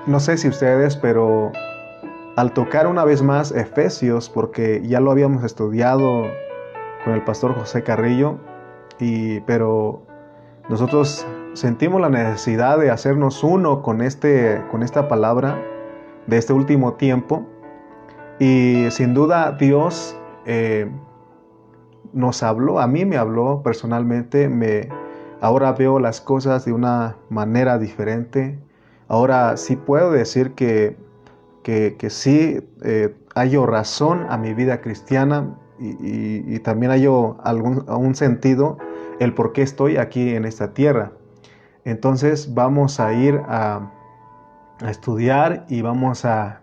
No sé si ustedes, pero al tocar una vez más Efesios, porque ya lo habíamos estudiado con el pastor José Carrillo, pero nosotros sentimos la necesidad de hacernos uno con esta palabra de este último tiempo. Y sin duda Dios nos habló, a mí me habló personalmente, ahora veo las cosas de una manera diferente. Ahora sí puedo decir que sí hallo razón a mi vida cristiana y también hallo algún sentido el por qué estoy aquí en esta tierra. Entonces vamos a ir a estudiar y vamos a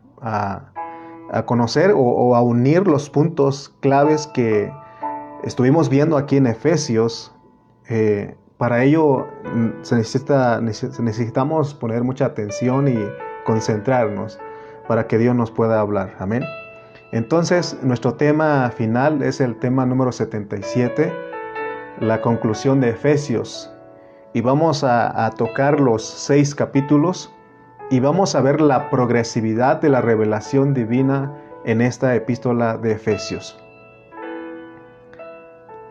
conocer o a unir los puntos claves que estuvimos viendo aquí en Efesios. Para ello necesitamos poner mucha atención y concentrarnos para que Dios nos pueda hablar. Amén. Entonces, nuestro tema final es el tema número 77, la conclusión de Efesios. Y vamos a tocar los 6 capítulos y vamos a ver la progresividad de la revelación divina en esta epístola de Efesios.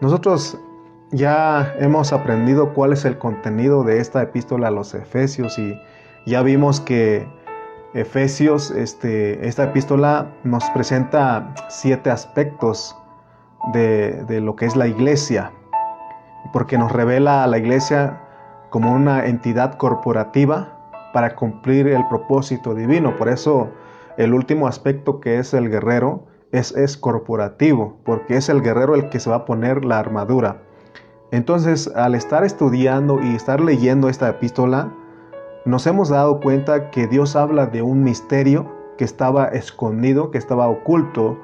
Nosotros ya hemos aprendido cuál es el contenido de esta epístola a los Efesios y ya vimos que Efesios, esta epístola nos presenta 7 aspectos de lo que es la iglesia, porque nos revela a la iglesia como una entidad corporativa para cumplir el propósito divino. Por eso el último aspecto, que es el guerrero, es corporativo, porque es el guerrero el que se va a poner la armadura. Entonces, al estar estudiando y estar leyendo esta epístola, nos hemos dado cuenta que Dios habla de un misterio que estaba escondido, que estaba oculto,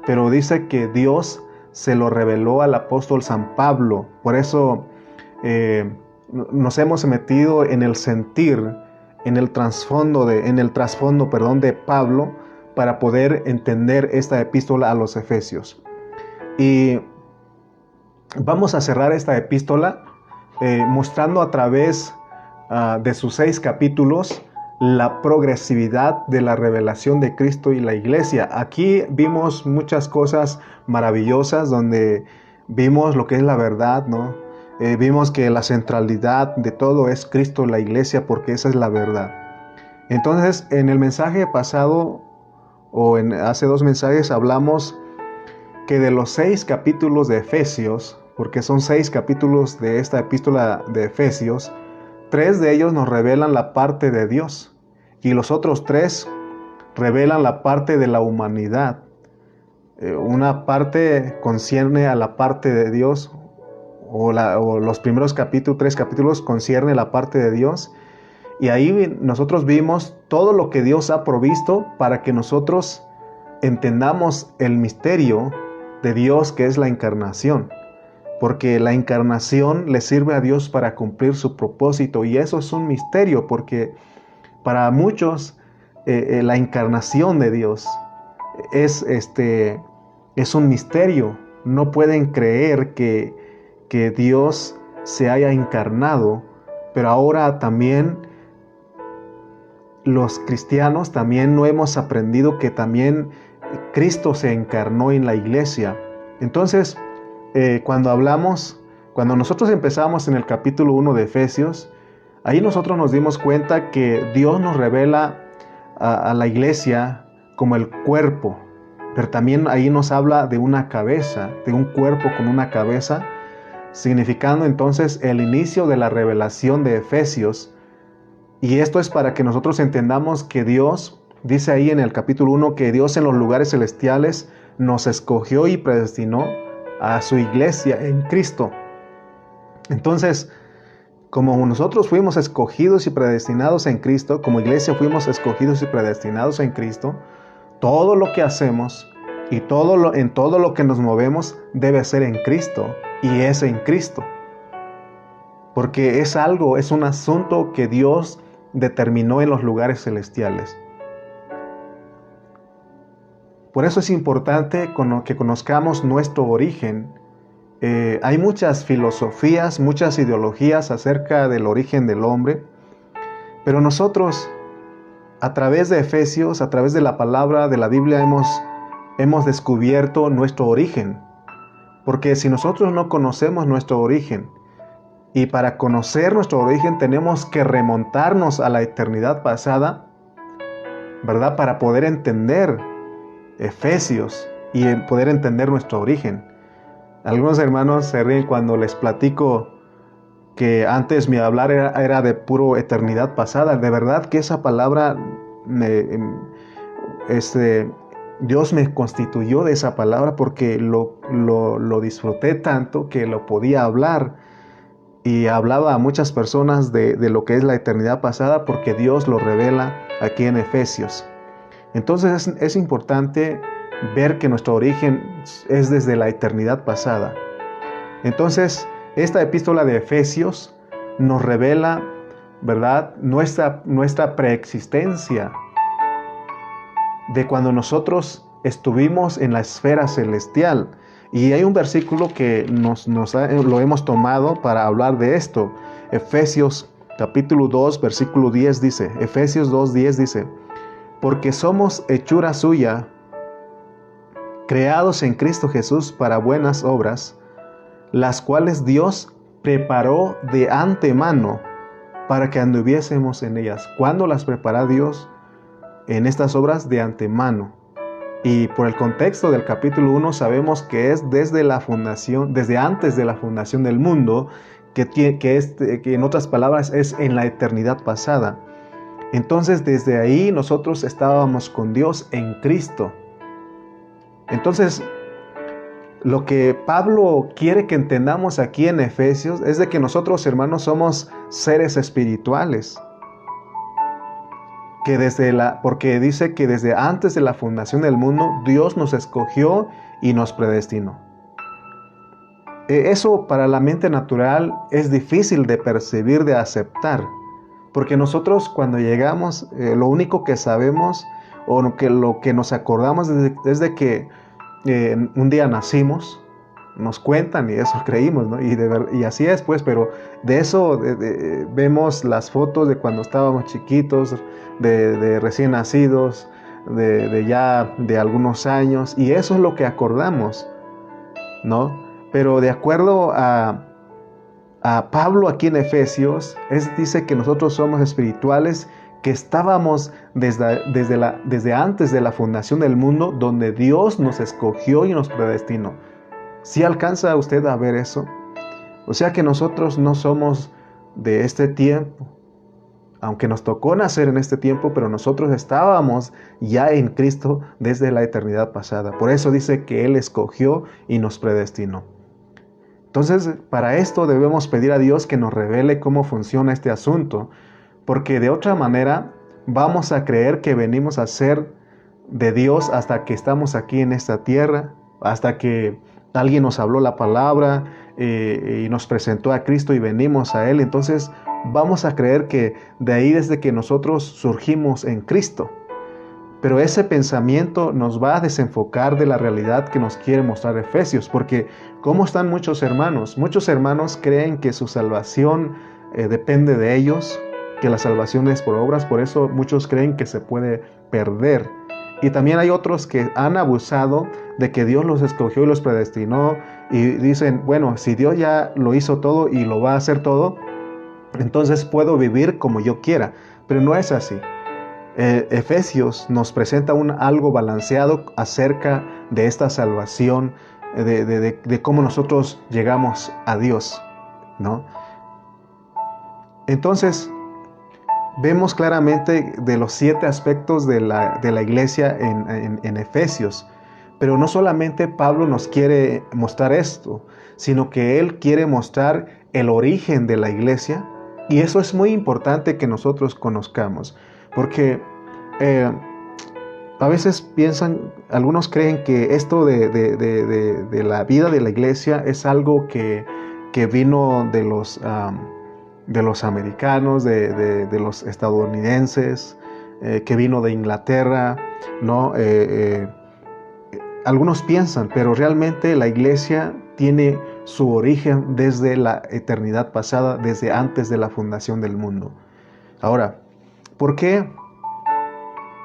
pero dice que Dios se lo reveló al apóstol San Pablo. Por eso nos hemos metido en el sentir, en el trasfondo de Pablo, para poder entender esta epístola a los Efesios. Y vamos a cerrar esta epístola mostrando a través de sus 6 capítulos la progresividad de la revelación de Cristo y la iglesia. Aquí vimos muchas cosas maravillosas, donde vimos lo que es la verdad, ¿no? Vimos que la centralidad de todo es Cristo y la iglesia, porque esa es la verdad. Entonces, en el mensaje pasado, hace 2 mensajes, hablamos que de los 6 capítulos de Efesios, porque son 6 capítulos de esta epístola de Efesios, 3 de ellos nos revelan la parte de Dios y los otros 3 revelan la parte de la humanidad. Una parte concierne a la parte de Dios, o los primeros 3 capítulos concierne la parte de Dios, y ahí nosotros vimos todo lo que Dios ha provisto para que nosotros entendamos el misterio de Dios, que es la encarnación. Porque la encarnación le sirve a Dios para cumplir su propósito, y eso es un misterio, porque para muchos la encarnación de Dios es un misterio. No pueden creer que Dios se haya encarnado, pero ahora también los cristianos también no hemos aprendido que también Cristo se encarnó en la iglesia. Entonces, cuando nosotros empezamos en el capítulo 1 de Efesios, ahí nosotros nos dimos cuenta que Dios nos revela a la iglesia como el cuerpo, pero también ahí nos habla de una cabeza, de un cuerpo con una cabeza, significando entonces el inicio de la revelación de Efesios. Y esto es para que nosotros entendamos que Dios, dice ahí en el capítulo 1, que Dios en los lugares celestiales nos escogió y predestinó a su iglesia en Cristo. Entonces, como nosotros fuimos escogidos y predestinados en Cristo, como iglesia fuimos escogidos y predestinados en Cristo, todo lo que hacemos y en todo lo que nos movemos debe ser en Cristo, y es en Cristo. Porque es un asunto que Dios determinó en los lugares celestiales. Por eso es importante que conozcamos nuestro origen. Hay muchas filosofías, muchas ideologías acerca del origen del hombre, pero nosotros a través de Efesios, a través de la palabra de la Biblia, hemos descubierto nuestro origen. Porque si nosotros no conocemos nuestro origen, y para conocer nuestro origen tenemos que remontarnos a la eternidad pasada, ¿verdad? Para poder entender Efesios y poder entender nuestro origen. Algunos hermanos se ríen cuando les platico que antes mi hablar era de puro eternidad pasada. De verdad que esa palabra, Dios me constituyó de esa palabra porque lo disfruté tanto que lo podía hablar. Y hablaba a muchas personas de lo que es la eternidad pasada porque Dios lo revela aquí en Efesios. Entonces es importante ver que nuestro origen es desde la eternidad pasada. Entonces, esta epístola de Efesios nos revela, ¿verdad?, nuestra preexistencia de cuando nosotros estuvimos en la esfera celestial. Y hay un versículo que lo hemos tomado para hablar de esto. Efesios capítulo 2, versículo 10 dice, Efesios 2, 10 dice, porque somos hechura suya, creados en Cristo Jesús para buenas obras, las cuales Dios preparó de antemano para que anduviésemos en ellas. ¿Cuándo las prepara Dios? En estas obras de antemano. Y por el contexto del capítulo 1 sabemos que es desde antes de la fundación del mundo, que en otras palabras es en la eternidad pasada. Entonces desde ahí nosotros estábamos con Dios en Cristo. Entonces lo que Pablo quiere que entendamos aquí en Efesios es de que nosotros, hermanos, somos seres espirituales. Porque dice que desde antes de la fundación del mundo, Dios nos escogió y nos predestinó. Eso para la mente natural es difícil de percibir, de aceptar. Porque nosotros cuando llegamos, lo único que sabemos o lo que nos acordamos es de que un día nacimos, nos cuentan y eso creímos, ¿no? Y así es, pues, pero de eso vemos las fotos de cuando estábamos chiquitos, de recién nacidos, de algunos años, y eso es lo que acordamos, ¿no? Pero de acuerdo a Pablo aquí en Efesios, dice que nosotros somos espirituales, que estábamos desde antes de la fundación del mundo, donde Dios nos escogió y nos predestinó. ¿Sí alcanza usted a ver eso? O sea que nosotros no somos de este tiempo, aunque nos tocó nacer en este tiempo, pero nosotros estábamos ya en Cristo desde la eternidad pasada. Por eso dice que Él escogió y nos predestinó. Entonces, para esto debemos pedir a Dios que nos revele cómo funciona este asunto, porque de otra manera vamos a creer que venimos a ser de Dios hasta que estamos aquí en esta tierra, hasta que alguien nos habló la palabra y nos presentó a Cristo y venimos a Él. Entonces vamos a creer que de ahí desde que nosotros surgimos en Cristo. Pero ese pensamiento nos va a desenfocar de la realidad que nos quiere mostrar Efesios, porque ¿cómo están muchos hermanos? Muchos hermanos creen que su salvación depende de ellos, que la salvación es por obras, por eso muchos creen que se puede perder. Y también hay otros que han abusado de que Dios los escogió y los predestinó y dicen, bueno, si Dios ya lo hizo todo y lo va a hacer todo, entonces puedo vivir como yo quiera. Pero no es así. Efesios nos presenta algo balanceado acerca de esta salvación, de cómo nosotros llegamos a Dios, ¿no? Entonces, vemos claramente de los 7 aspectos de la iglesia en Efesios. Pero no solamente Pablo nos quiere mostrar esto, sino que él quiere mostrar el origen de la iglesia. Y eso es muy importante que nosotros conozcamos. Porque a veces algunos creen que esto de la vida de la iglesia es algo que vino de los americanos, de los estadounidenses, que vino de Inglaterra, ¿no? Algunos piensan, pero realmente la iglesia tiene su origen desde la eternidad pasada, desde antes de la fundación del mundo. Ahora, ¿por qué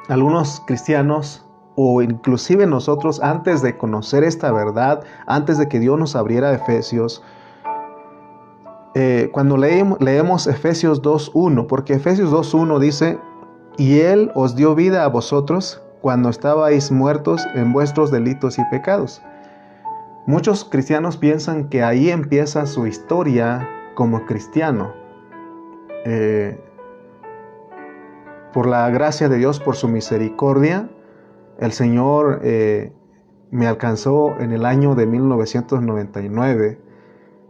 algunos cristianos o inclusive nosotros, antes de conocer esta verdad, antes de que Dios nos abriera Efesios, cuando leemos Efesios 2.1, porque Efesios 2.1 dice: y Él os dio vida a vosotros cuando estabais muertos en vuestros delitos y pecados. Muchos cristianos piensan que ahí empieza su historia como cristiano. Por la gracia de Dios, por su misericordia, el Señor me alcanzó en el año de 1999.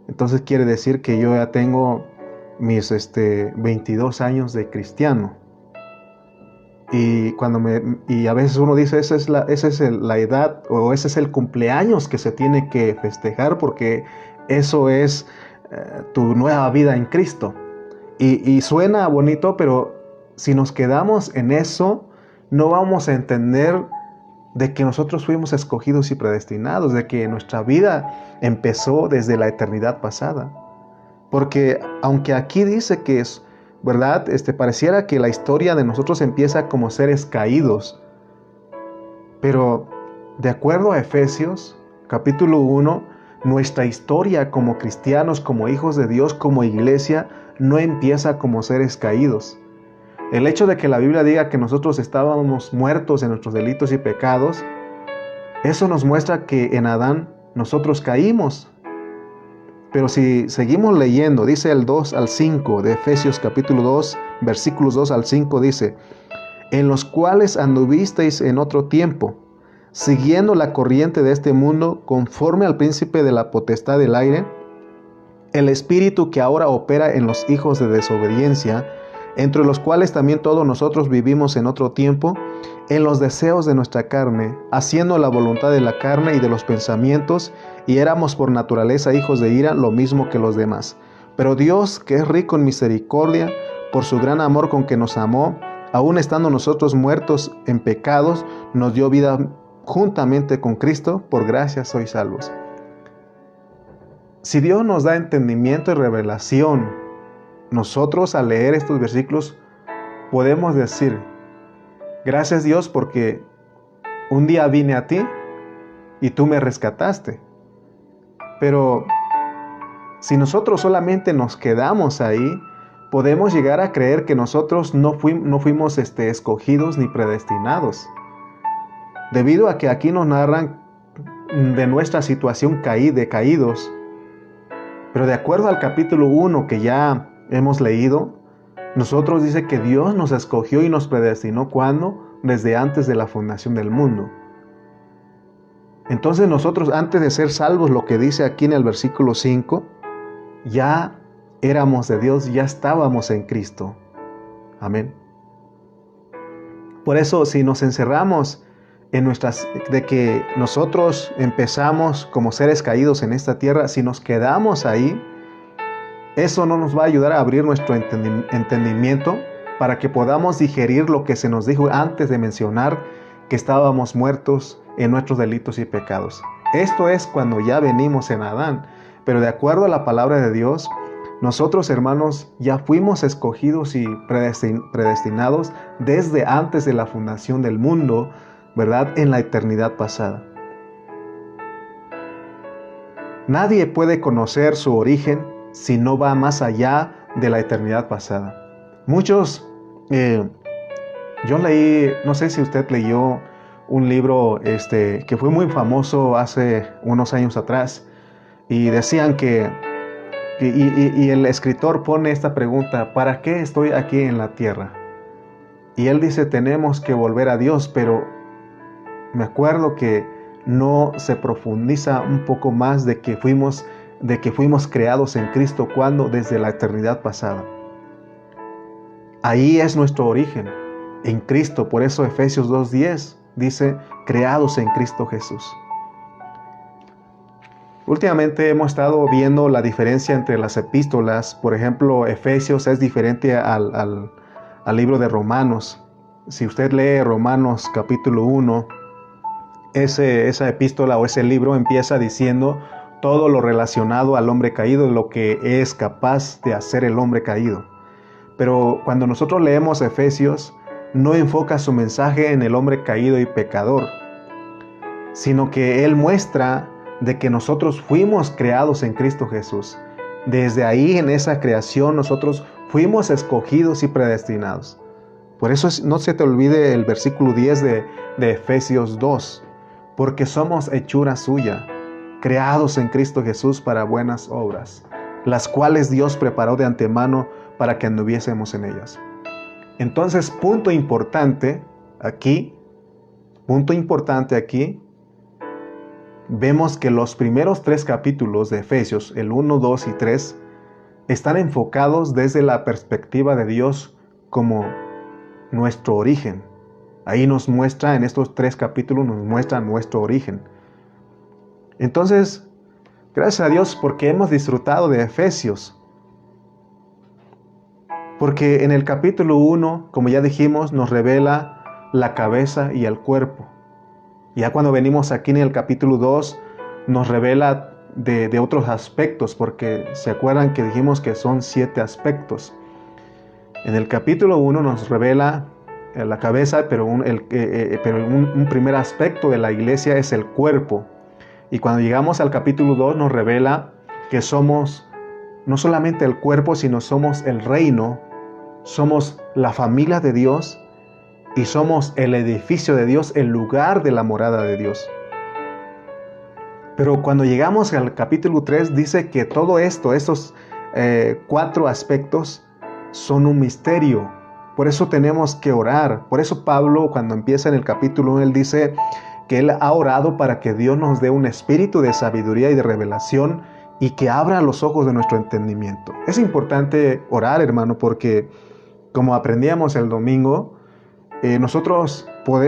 Entonces quiere decir que yo ya tengo mis 22 años de cristiano. Y a veces uno dice, esa es la edad, o ese es el cumpleaños que se tiene que festejar, porque eso es tu nueva vida en Cristo. Y suena bonito, pero si nos quedamos en eso, no vamos a entender de que nosotros fuimos escogidos y predestinados, de que nuestra vida empezó desde la eternidad pasada. Porque aunque aquí dice que es verdad, pareciera que la historia de nosotros empieza como seres caídos, pero de acuerdo a Efesios capítulo 1, nuestra historia como cristianos, como hijos de Dios, como iglesia, no empieza como seres caídos. El hecho de que la Biblia diga que nosotros estábamos muertos en nuestros delitos y pecados, eso nos muestra que en Adán nosotros caímos. Pero si seguimos leyendo, dice el 2 al 5 de Efesios capítulo 2, versículos 2 al 5, dice: en los cuales anduvisteis en otro tiempo, siguiendo la corriente de este mundo, conforme al príncipe de la potestad del aire, el espíritu que ahora opera en los hijos de desobediencia, entre los cuales también todos nosotros vivimos en otro tiempo, en los deseos de nuestra carne, haciendo la voluntad de la carne y de los pensamientos, y éramos por naturaleza hijos de ira, lo mismo que los demás. Pero Dios, que es rico en misericordia, por su gran amor con que nos amó, aun estando nosotros muertos en pecados, nos dio vida juntamente con Cristo, por gracia sois salvos. Si Dios nos da entendimiento y revelación, nosotros al leer estos versículos podemos decir: gracias Dios, porque un día vine a ti y tú me rescataste. Pero si nosotros solamente nos quedamos ahí, podemos llegar a creer que nosotros no fuimos escogidos ni predestinados. Debido a que aquí nos narran de nuestra situación de caídos. Pero de acuerdo al capítulo 1 que ya hemos leído, nosotros dice que Dios nos escogió y nos predestinó. ¿Cuándo? Desde antes de la fundación del mundo. Entonces nosotros, antes de ser salvos, lo que dice aquí en el versículo 5, ya éramos de Dios, ya estábamos en Cristo. Amén. Por eso, si nos encerramos de que nosotros empezamos como seres caídos en esta tierra, si nos quedamos ahí, eso no nos va a ayudar a abrir nuestro entendimiento para que podamos digerir lo que se nos dijo antes de mencionar que estábamos muertos en nuestros delitos y pecados. Esto es cuando ya venimos en Adán, pero de acuerdo a la palabra de Dios, nosotros, hermanos, ya fuimos escogidos y predestinados desde antes de la fundación del mundo, ¿verdad? En la eternidad pasada. Nadie puede conocer su origen si no va más allá de la eternidad pasada. Muchos, yo leí, no sé si usted leyó un libro que fue muy famoso hace unos años atrás, y decían y el escritor pone esta pregunta: ¿para qué estoy aquí en la tierra? Y él dice: tenemos que volver a Dios, pero me acuerdo que no se profundiza un poco más de que fuimos creados en Cristo. ¿Cuándo? Desde la eternidad pasada. Ahí es nuestro origen, en Cristo. Por eso Efesios 2:10 dice: creados en Cristo Jesús. Últimamente hemos estado viendo la diferencia entre las epístolas. Por ejemplo, Efesios es diferente al libro de Romanos. Si usted lee Romanos capítulo 1, esa epístola o ese libro empieza diciendo todo lo relacionado al hombre caído, lo que es capaz de hacer el hombre caído. Pero cuando nosotros leemos Efesios, no enfoca su mensaje en el hombre caído y pecador, sino que Él muestra de que nosotros fuimos creados en Cristo Jesús. Desde ahí, en esa creación, nosotros fuimos escogidos y predestinados. Por eso no se te olvide el versículo 10 de Efesios 2, porque somos hechura suya, creados en Cristo Jesús para buenas obras, las cuales Dios preparó de antemano para que anduviésemos en ellas. Entonces, punto importante aquí, vemos que los primeros 3 capítulos de Efesios, el 1, 2 y 3, están enfocados desde la perspectiva de Dios como nuestro origen. Ahí nos muestra, en estos 3 capítulos nos muestra nuestro origen. Entonces, gracias a Dios porque hemos disfrutado de Efesios. Porque en el capítulo 1, como ya dijimos, nos revela la cabeza y el cuerpo. Ya cuando venimos aquí en el capítulo 2, nos revela de otros aspectos, porque se acuerdan que dijimos que son 7 aspectos. En el capítulo 1 nos revela la cabeza, pero un primer aspecto de la iglesia es el cuerpo. Y cuando llegamos al capítulo 2 nos revela que somos no solamente el cuerpo, sino somos el reino, somos la familia de Dios y somos el edificio de Dios, el lugar de la morada de Dios. Pero cuando llegamos al capítulo 3 dice que todo esto, estos 4 aspectos son un misterio. Por eso tenemos que orar. Por eso Pablo, cuando empieza en el capítulo 1, él dice que él ha orado para que Dios nos dé un espíritu de sabiduría y de revelación y que abra los ojos de nuestro entendimiento. Es importante orar, hermano, porque como aprendíamos el domingo,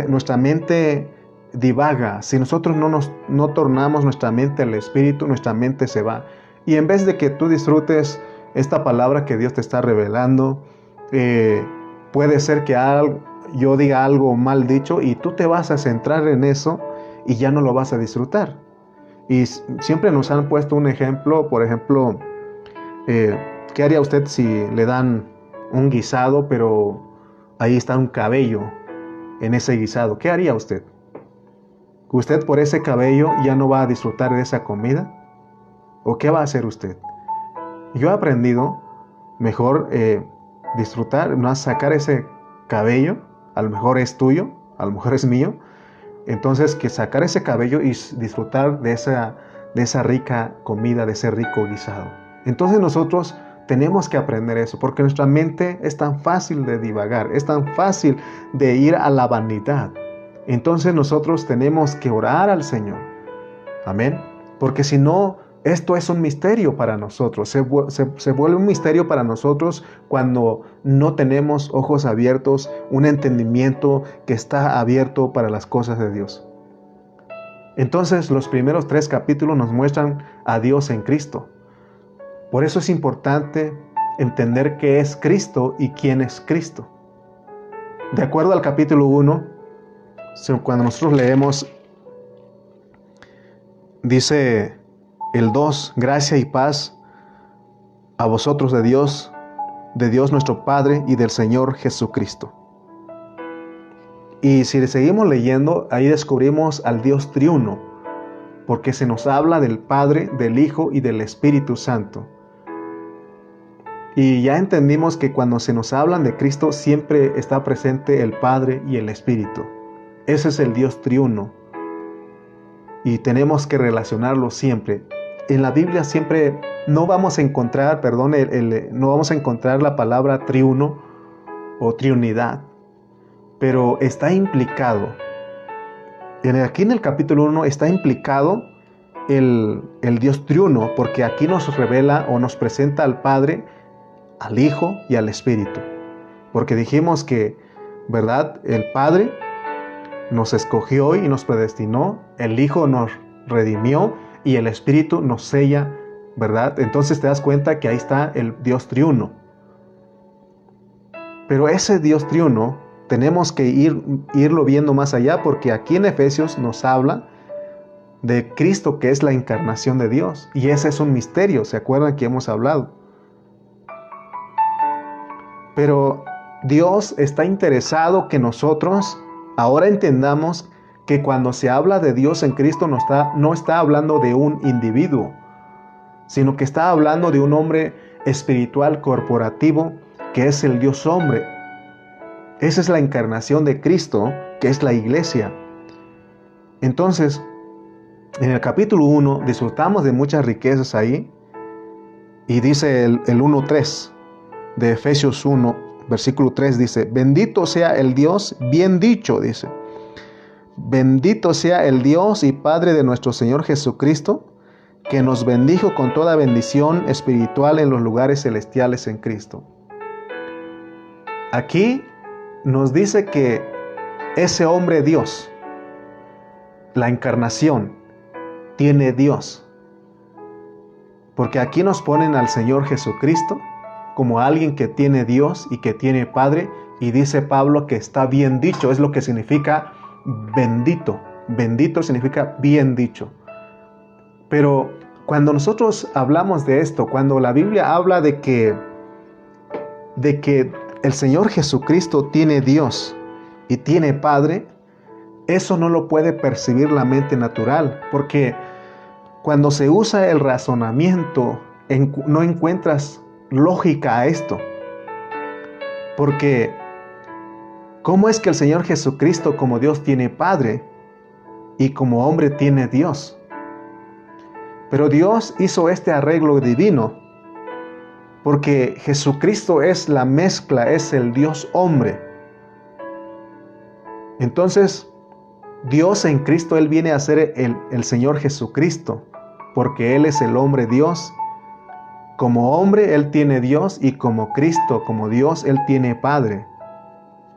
nuestra mente divaga. Si nosotros no tornamos nuestra mente al Espíritu, nuestra mente se va. Y en vez de que tú disfrutes esta palabra que Dios te está revelando, puede ser que yo diga algo mal dicho y tú te vas a centrar en eso y ya no lo vas a disfrutar. Y siempre nos han puesto un ejemplo, por ejemplo, ¿qué haría usted si le dan un guisado, pero ahí está un cabello en ese guisado? ¿Qué haría usted? ¿Usted por ese cabello ya no va a disfrutar de esa comida? ¿O qué va a hacer usted? Yo he aprendido mejor disfrutar, no sacar ese cabello, a lo mejor es tuyo, a lo mejor es mío, entonces que sacar ese cabello y disfrutar de esa rica comida, de ese rico guisado. Entonces nosotros tenemos que aprender eso, porque nuestra mente es tan fácil de divagar, es tan fácil de ir a la vanidad. Entonces nosotros tenemos que orar al Señor. Amén. Porque si no, esto es un misterio para nosotros. Se vuelve un misterio para nosotros cuando no tenemos ojos abiertos, un entendimiento que está abierto para las cosas de Dios. Entonces los primeros 3 capítulos nos muestran a Dios en Cristo. Por eso es importante entender qué es Cristo y quién es Cristo. De acuerdo al capítulo 1, cuando nosotros leemos, dice el 2, gracia y paz a vosotros de Dios nuestro Padre y del Señor Jesucristo. Y si seguimos leyendo, ahí descubrimos al Dios triuno, porque se nos habla del Padre, del Hijo y del Espíritu Santo. Y ya entendimos que cuando se nos hablan de Cristo siempre está presente el Padre y el Espíritu. Ese es el Dios triuno. Y tenemos que relacionarlo siempre. En la Biblia siempre no vamos a encontrar, no vamos a encontrar la palabra triuno o triunidad, pero está implicado. Aquí en el capítulo 1 está implicado el Dios triuno, porque aquí nos revela o nos presenta al Padre, al Hijo y al Espíritu. Porque dijimos que, ¿verdad? El Padre nos escogió y nos predestinó, el Hijo nos redimió y el Espíritu nos sella, ¿verdad? Entonces te das cuenta que ahí está el Dios triuno. Pero ese Dios triuno tenemos que irlo viendo más allá, porque aquí en Efesios nos habla de Cristo, que es la encarnación de Dios. Y ese es un misterio, ¿se acuerdan que hemos hablado? Pero Dios está interesado que nosotros ahora entendamos que cuando se habla de Dios en Cristo no está hablando de un individuo, sino que está hablando de un hombre espiritual corporativo que es el Dios hombre. Esa es la encarnación de Cristo, que es la iglesia. Entonces, en el capítulo 1 disfrutamos de muchas riquezas ahí, y dice el 1:3 de Efesios 1, versículo 3, dice: bendito sea el Dios, bien dicho, dice, bendito sea el Dios y Padre de nuestro Señor Jesucristo, que nos bendijo con toda bendición espiritual en los lugares celestiales en Cristo. Aquí nos dice que ese hombre Dios, la encarnación, tiene Dios. Porque aquí nos ponen al Señor Jesucristo como alguien que tiene Dios y que tiene Padre, y dice Pablo que está bien dicho, es lo que significa bendito. Bendito significa bien dicho. Pero cuando nosotros hablamos de esto, cuando la Biblia habla de que el Señor Jesucristo tiene Dios y tiene Padre, eso no lo puede percibir la mente natural, porque cuando se usa el razonamiento, no encuentras lógica a esto. Porque, ¿cómo es que el Señor Jesucristo como Dios tiene Padre y como hombre tiene Dios? Pero Dios hizo este arreglo divino porque Jesucristo es la mezcla, es el Dios hombre. Entonces, Dios en Cristo, Él viene a ser el Señor Jesucristo, porque Él es el hombre Dios. Como hombre, Él tiene Dios, y como Cristo, como Dios, Él tiene Padre.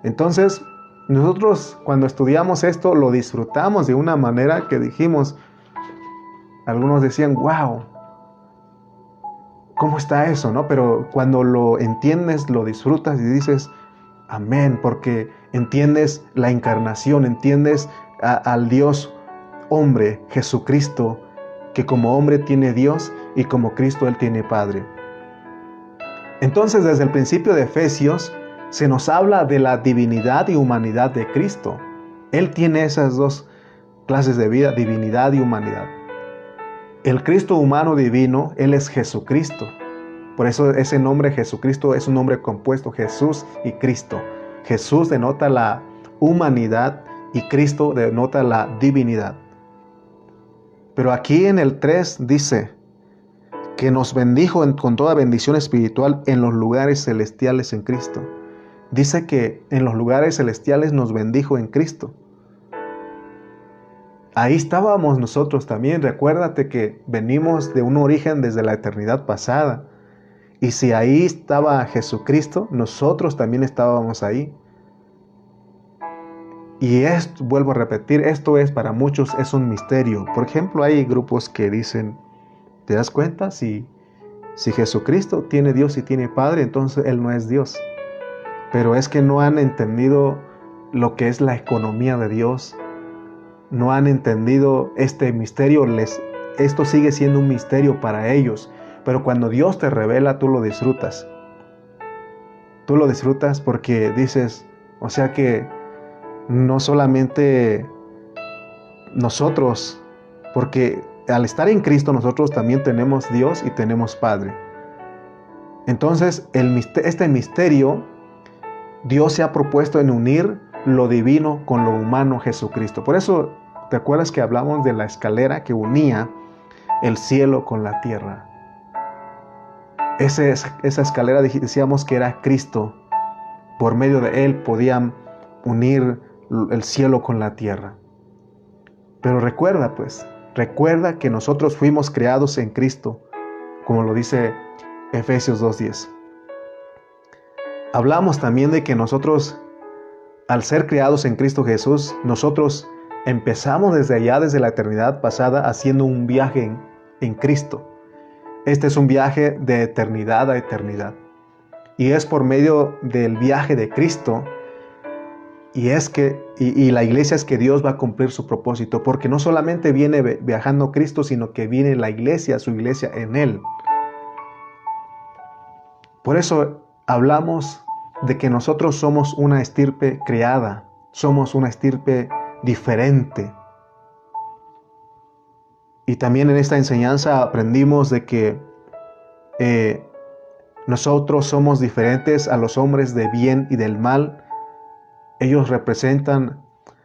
Entonces, nosotros cuando estudiamos esto, lo disfrutamos de una manera que dijimos, algunos decían, wow, ¿cómo está eso? ¿No? Pero cuando lo entiendes, lo disfrutas y dices, amén, porque entiendes la encarnación, entiendes al Dios hombre, Jesucristo, que como hombre tiene Dios y como Cristo Él tiene Padre. Entonces, desde el principio de Efesios, se nos habla de la divinidad y humanidad de Cristo. Él tiene esas dos clases de vida, divinidad y humanidad. El Cristo humano divino, Él es Jesucristo. Por eso ese nombre Jesucristo es un nombre compuesto, Jesús y Cristo. Jesús denota la humanidad y Cristo denota la divinidad. Pero aquí en el 3 dice que nos bendijo con toda bendición espiritual en los lugares celestiales en Cristo. Dice que en los lugares celestiales nos bendijo en Cristo. Ahí estábamos nosotros también. Recuérdate que venimos de un origen desde la eternidad pasada. Y si ahí estaba Jesucristo, nosotros también estábamos ahí. Y esto, vuelvo a repetir, esto es para muchos es un misterio. Por ejemplo, hay grupos que dicen, ¿te das cuenta? Si Jesucristo tiene Dios y tiene Padre, entonces Él no es Dios. Pero es que no han entendido lo que es la economía de Dios. No han entendido este misterio. Esto sigue siendo un misterio para ellos. Pero cuando Dios te revela, tú lo disfrutas. Tú lo disfrutas porque dices, o sea que no solamente nosotros, porque al estar en Cristo nosotros también tenemos Dios y tenemos Padre. Entonces, este misterio, Dios se ha propuesto en unir lo divino con lo humano, Jesucristo. Por eso, ¿te acuerdas que hablamos de la escalera que unía el cielo con la tierra? Esa escalera decíamos que era Cristo. Por medio de Él podían unir el cielo con la tierra. Pero recuerda que nosotros fuimos creados en Cristo, como lo dice Efesios 2:10. Hablamos también de que nosotros, al ser creados en Cristo Jesús, nosotros empezamos desde allá, desde la eternidad pasada, haciendo un viaje en Cristo. Este es un viaje de eternidad a eternidad. Y es por medio del viaje de Cristo, y la iglesia es que Dios va a cumplir su propósito, porque no solamente viene viajando Cristo, sino que viene la iglesia, su iglesia en Él. Por eso hablamos de que nosotros somos una estirpe creada, somos una estirpe diferente. Y también en esta enseñanza aprendimos de que nosotros somos diferentes a los hombres de bien y del mal. Ellos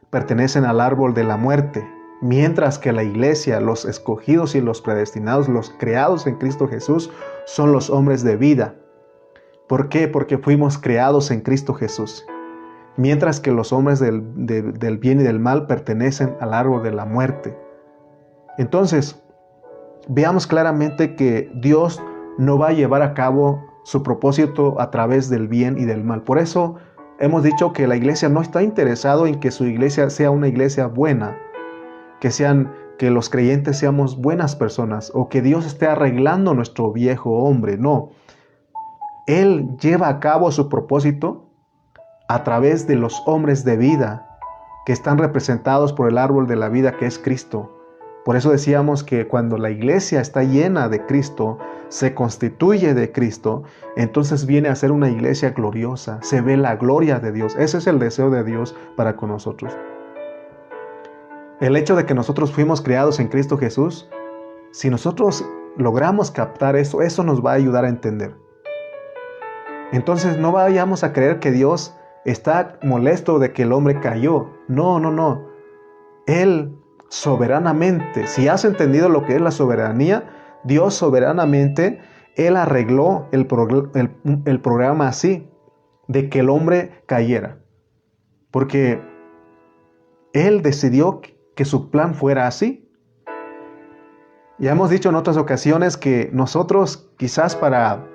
pertenecen al árbol de la muerte, mientras que la iglesia, los escogidos y los predestinados, los creados en Cristo Jesús, son los hombres de vida. ¿Por qué? Porque fuimos creados en Cristo Jesús, mientras que los hombres del bien y del mal pertenecen al árbol de la muerte. Entonces, veamos claramente que Dios no va a llevar a cabo su propósito a través del bien y del mal. Por eso hemos dicho que la iglesia no está interesado en que su iglesia sea una iglesia buena, que los creyentes seamos buenas personas o que Dios esté arreglando nuestro viejo hombre. No. Él lleva a cabo su propósito a través de los hombres de vida que están representados por el árbol de la vida que es Cristo. Por eso decíamos que cuando la iglesia está llena de Cristo, se constituye de Cristo, entonces viene a ser una iglesia gloriosa, se ve la gloria de Dios. Ese es el deseo de Dios para con nosotros. El hecho de que nosotros fuimos creados en Cristo Jesús, si nosotros logramos captar eso, eso nos va a ayudar a entender. Entonces no vayamos a creer que Dios está molesto de que el hombre cayó. No, no, no. Él soberanamente, si has entendido lo que es la soberanía, Dios soberanamente, Él arregló el programa así, de que el hombre cayera. Porque Él decidió que su plan fuera así. Ya hemos dicho en otras ocasiones que nosotros quizás para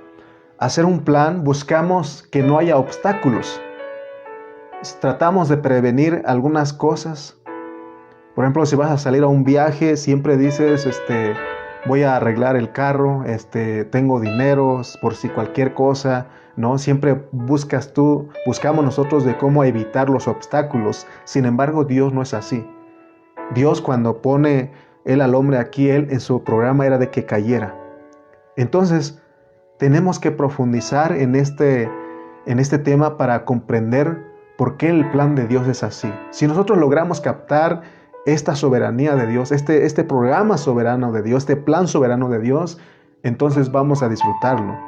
hacer un plan buscamos que no haya obstáculos. Tratamos de prevenir algunas cosas. Por ejemplo, si vas a salir a un viaje, siempre dices, voy a arreglar el carro, tengo dinero por si cualquier cosa, ¿no? Siempre buscamos nosotros de cómo evitar los obstáculos. Sin embargo, Dios no es así. Dios, cuando pone Él al hombre aquí, Él en su programa era de que cayera. Entonces, tenemos que profundizar en este tema para comprender por qué el plan de Dios es así. Si nosotros logramos captar esta soberanía de Dios, este programa soberano de Dios, este plan soberano de Dios, entonces vamos a disfrutarlo.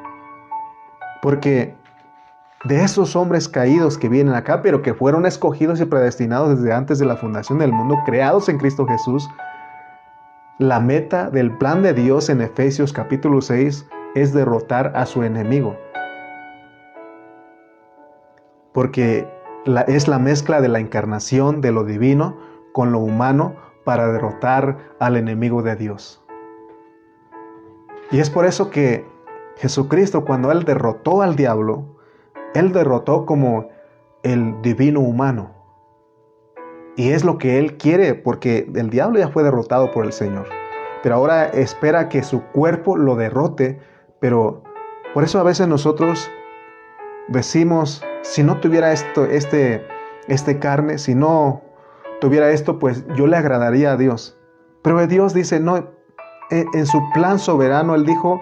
Porque de esos hombres caídos que vienen acá, pero que fueron escogidos y predestinados desde antes de la fundación del mundo, creados en Cristo Jesús, la meta del plan de Dios en Efesios capítulo 6 es derrotar a su enemigo. Porque es la mezcla de la encarnación de lo divino con lo humano para derrotar al enemigo de Dios. Y es por eso que Jesucristo, cuando Él derrotó al diablo, Él derrotó como el divino humano. Y es lo que Él quiere, porque el diablo ya fue derrotado por el Señor. Pero ahora espera que su cuerpo lo derrote. Pero por eso a veces nosotros decimos, si no tuviera carne, si no tuviera esto, pues yo le agradaría a Dios. Pero Dios dice, no, en su plan soberano, Él dijo,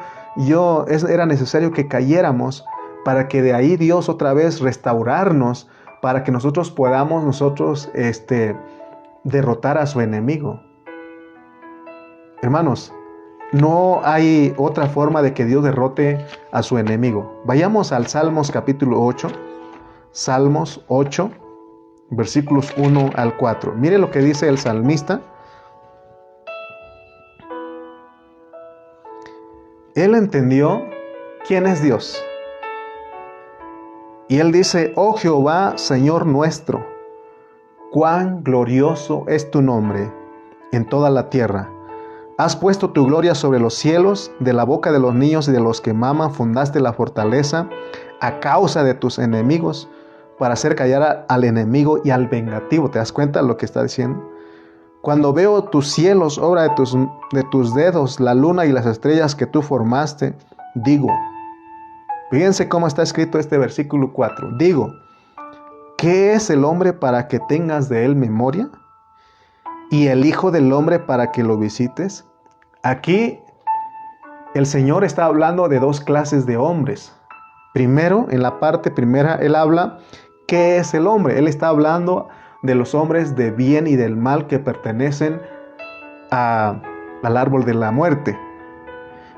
era necesario que cayéramos para que de ahí Dios otra vez restaurarnos, para que nosotros podamos derrotar a su enemigo. Hermanos, no hay otra forma de que Dios derrote a su enemigo. Vayamos al Salmos capítulo 8. Salmos 8, versículos 1 al 4. Mire lo que dice el salmista. Él entendió quién es Dios. Y él dice, oh Jehová, Señor nuestro, cuán glorioso es tu nombre en toda la tierra. Has puesto tu gloria sobre los cielos, de la boca de los niños y de los que maman fundaste la fortaleza a causa de tus enemigos, para hacer callar al enemigo y al vengativo. ¿Te das cuenta de lo que está diciendo? Cuando veo tus cielos, obra de tus dedos, la luna y las estrellas que tú formaste, digo, fíjense cómo está escrito este versículo 4, digo, ¿qué es el hombre para que tengas de él memoria? ¿Y el hijo del hombre para que lo visites? Aquí el Señor está hablando de dos clases de hombres. Primero, en la parte primera, él habla, ¿qué es el hombre? Él está hablando de los hombres de bien y del mal que pertenecen al árbol de la muerte.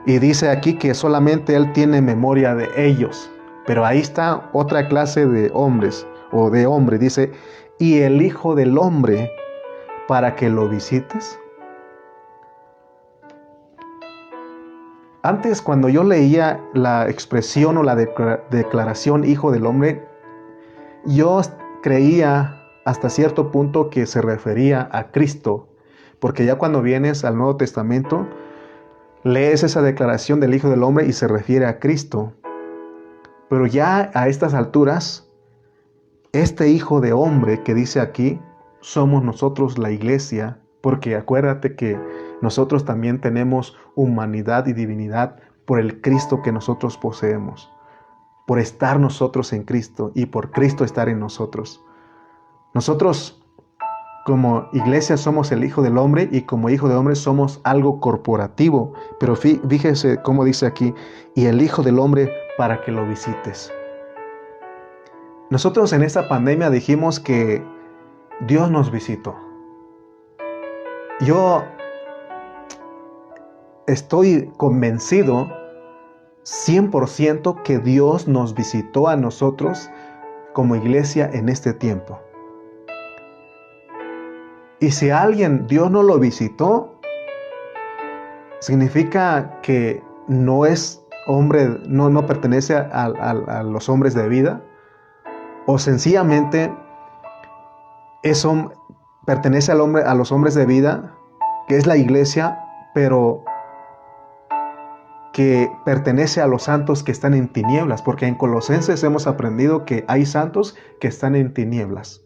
Y dice aquí que solamente él tiene memoria de ellos. Pero ahí está otra clase de hombres, o de hombre, dice, y el Hijo del Hombre para que lo visites. Antes, cuando yo leía la expresión o la declaración Hijo del Hombre, yo creía hasta cierto punto que se refería a Cristo, porque ya cuando vienes al Nuevo Testamento, lees esa declaración del Hijo del Hombre y se refiere a Cristo. Pero ya a estas alturas, este Hijo de Hombre que dice aquí, somos nosotros la iglesia, porque acuérdate que nosotros también tenemos humanidad y divinidad por el Cristo que nosotros poseemos, por estar nosotros en Cristo y por Cristo estar en nosotros. Nosotros como iglesia somos el Hijo del Hombre y como Hijo de Hombre somos algo corporativo, pero fíjese cómo dice aquí, y el Hijo del Hombre para que lo visites. Nosotros en esta pandemia dijimos que Dios nos visitó. Yo estoy convencido 100% que Dios nos visitó a nosotros como iglesia en este tiempo. Y si a alguien Dios no lo visitó, significa que no es hombre, no pertenece a los hombres de vida, o sencillamente pertenece a los hombres de vida, que es la iglesia, pero que pertenece a los santos que están en tinieblas, porque en Colosenses hemos aprendido que hay santos que están en tinieblas.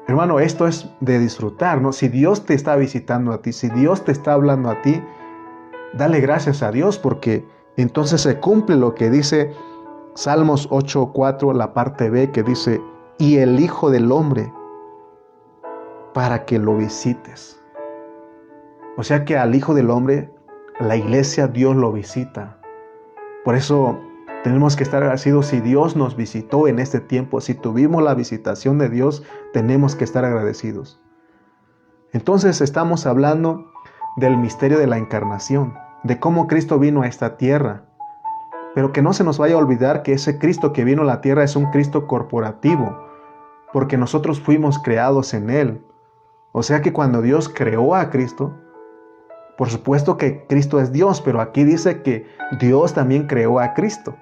Hermano, esto es de disfrutar, ¿no? Si Dios te está visitando a ti, si Dios te está hablando a ti, dale gracias a Dios, porque entonces se cumple lo que dice Salmos 8:4, la parte B, que dice, y el Hijo del Hombre para que lo visites. O sea que al Hijo del Hombre, la iglesia, Dios lo visita. Por eso tenemos que estar agradecidos si Dios nos visitó en este tiempo. Si tuvimos la visitación de Dios, tenemos que estar agradecidos. Entonces estamos hablando del misterio de la encarnación, de cómo Cristo vino a esta tierra. Pero que no se nos vaya a olvidar que ese Cristo que vino a la tierra es un Cristo corporativo, porque nosotros fuimos creados en Él. O sea que cuando Dios creó a Cristo, por supuesto que Cristo es Dios, pero aquí dice que Dios también creó a Cristo.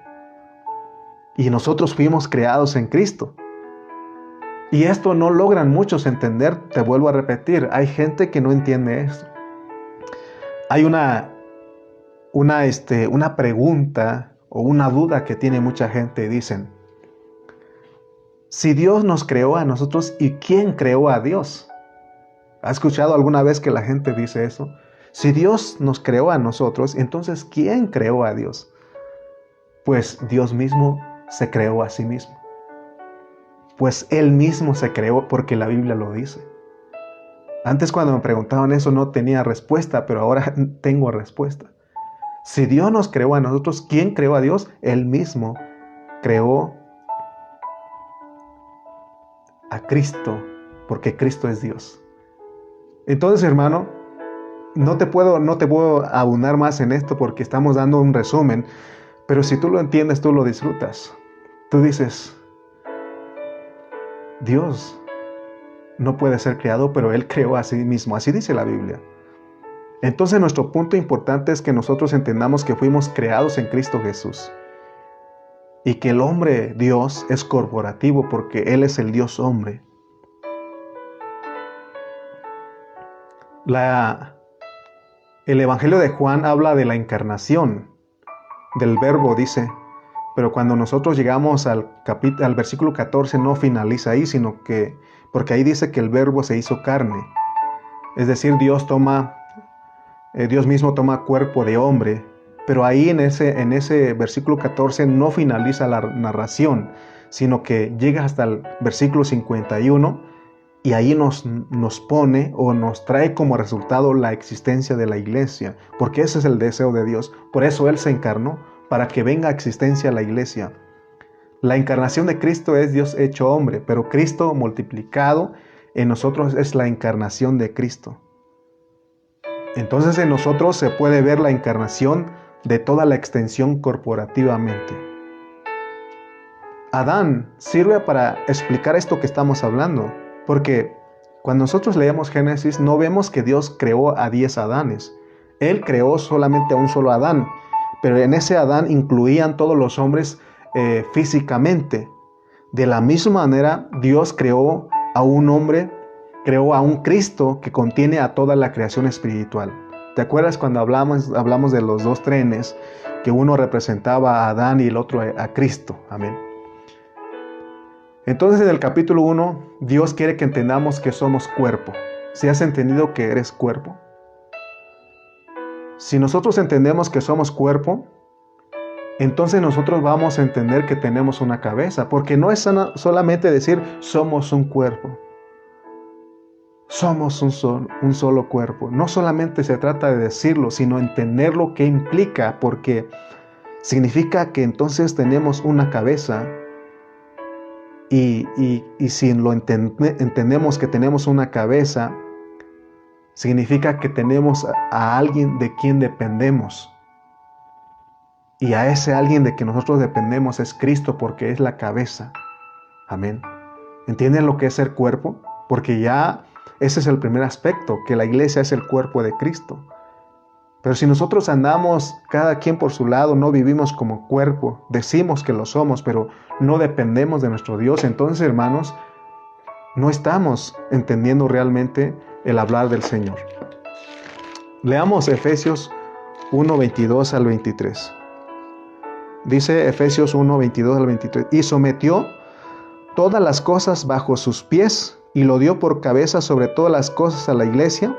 Y nosotros fuimos creados en Cristo. Y esto no logran muchos entender, te vuelvo a repetir, hay gente que no entiende esto. Hay una pregunta o una duda que tiene mucha gente, dicen, si Dios nos creó a nosotros, ¿y quién creó a Dios? ¿Has escuchado alguna vez que la gente dice eso? Si Dios nos creó a nosotros, entonces ¿quién creó a Dios? Pues Dios mismo se creó a sí mismo. Pues Él mismo se creó porque la Biblia lo dice. Antes cuando me preguntaban eso no tenía respuesta, pero ahora tengo respuesta. Si Dios nos creó a nosotros, ¿quién creó a Dios? Él mismo creó a Cristo, porque Cristo es Dios. Entonces, hermano, no te puedo abundar más en esto porque estamos dando un resumen, pero si tú lo entiendes, tú lo disfrutas. Tú dices, Dios no puede ser creado, pero Él creó a sí mismo. Así dice la Biblia. Entonces nuestro punto importante es que nosotros entendamos que fuimos creados en Cristo Jesús y que el hombre Dios es corporativo porque Él es el Dios hombre. El Evangelio de Juan habla de la encarnación del Verbo, dice, pero cuando nosotros llegamos al versículo 14 no finaliza ahí, sino que, porque ahí dice que el Verbo se hizo carne. Es decir, Dios mismo toma cuerpo de hombre, pero ahí en ese versículo 14 no finaliza la narración, sino que llega hasta el versículo 51 y ahí nos pone o nos trae como resultado la existencia de la iglesia, porque ese es el deseo de Dios. Por eso Él se encarnó, para que venga a existencia la iglesia. La encarnación de Cristo es Dios hecho hombre, pero Cristo multiplicado en nosotros es la encarnación de Cristo. Entonces en nosotros se puede ver la encarnación de toda la extensión corporativamente. Adán sirve para explicar esto que estamos hablando, porque cuando nosotros leemos Génesis no vemos que Dios creó a 10 Adanes. Él creó solamente a un solo Adán, pero en ese Adán incluían todos los hombres físicamente. De la misma manera, Dios creó a un hombre, creó a un Cristo que contiene a toda la creación espiritual. ¿Te acuerdas cuando hablamos de los dos trenes, que uno representaba a Adán y el otro a Cristo? Amén. Entonces en el capítulo 1, Dios quiere que entendamos que somos cuerpo. ¿Si has entendido que eres cuerpo? Si nosotros entendemos que somos cuerpo, entonces nosotros vamos a entender que tenemos una cabeza, porque no es solamente decir somos un cuerpo. Somos un solo cuerpo. No solamente se trata de decirlo, sino entender lo que implica, porque significa que entonces tenemos una cabeza y si lo entendemos que tenemos una cabeza, significa que tenemos a alguien de quien dependemos. Y a ese alguien de que nosotros dependemos es Cristo, porque es la cabeza. Amén. ¿Entienden lo que es ser cuerpo? Porque ya ese es el primer aspecto, que la iglesia es el cuerpo de Cristo. Pero si nosotros andamos cada quien por su lado, no vivimos como cuerpo, decimos que lo somos, pero no dependemos de nuestro Dios, entonces, hermanos, no estamos entendiendo realmente el hablar del Señor. Leamos Efesios 1, 22 al 23. Dice Efesios 1, 22 al 23. Y sometió todas las cosas bajo sus pies y lo dio por cabeza sobre todas las cosas a la iglesia,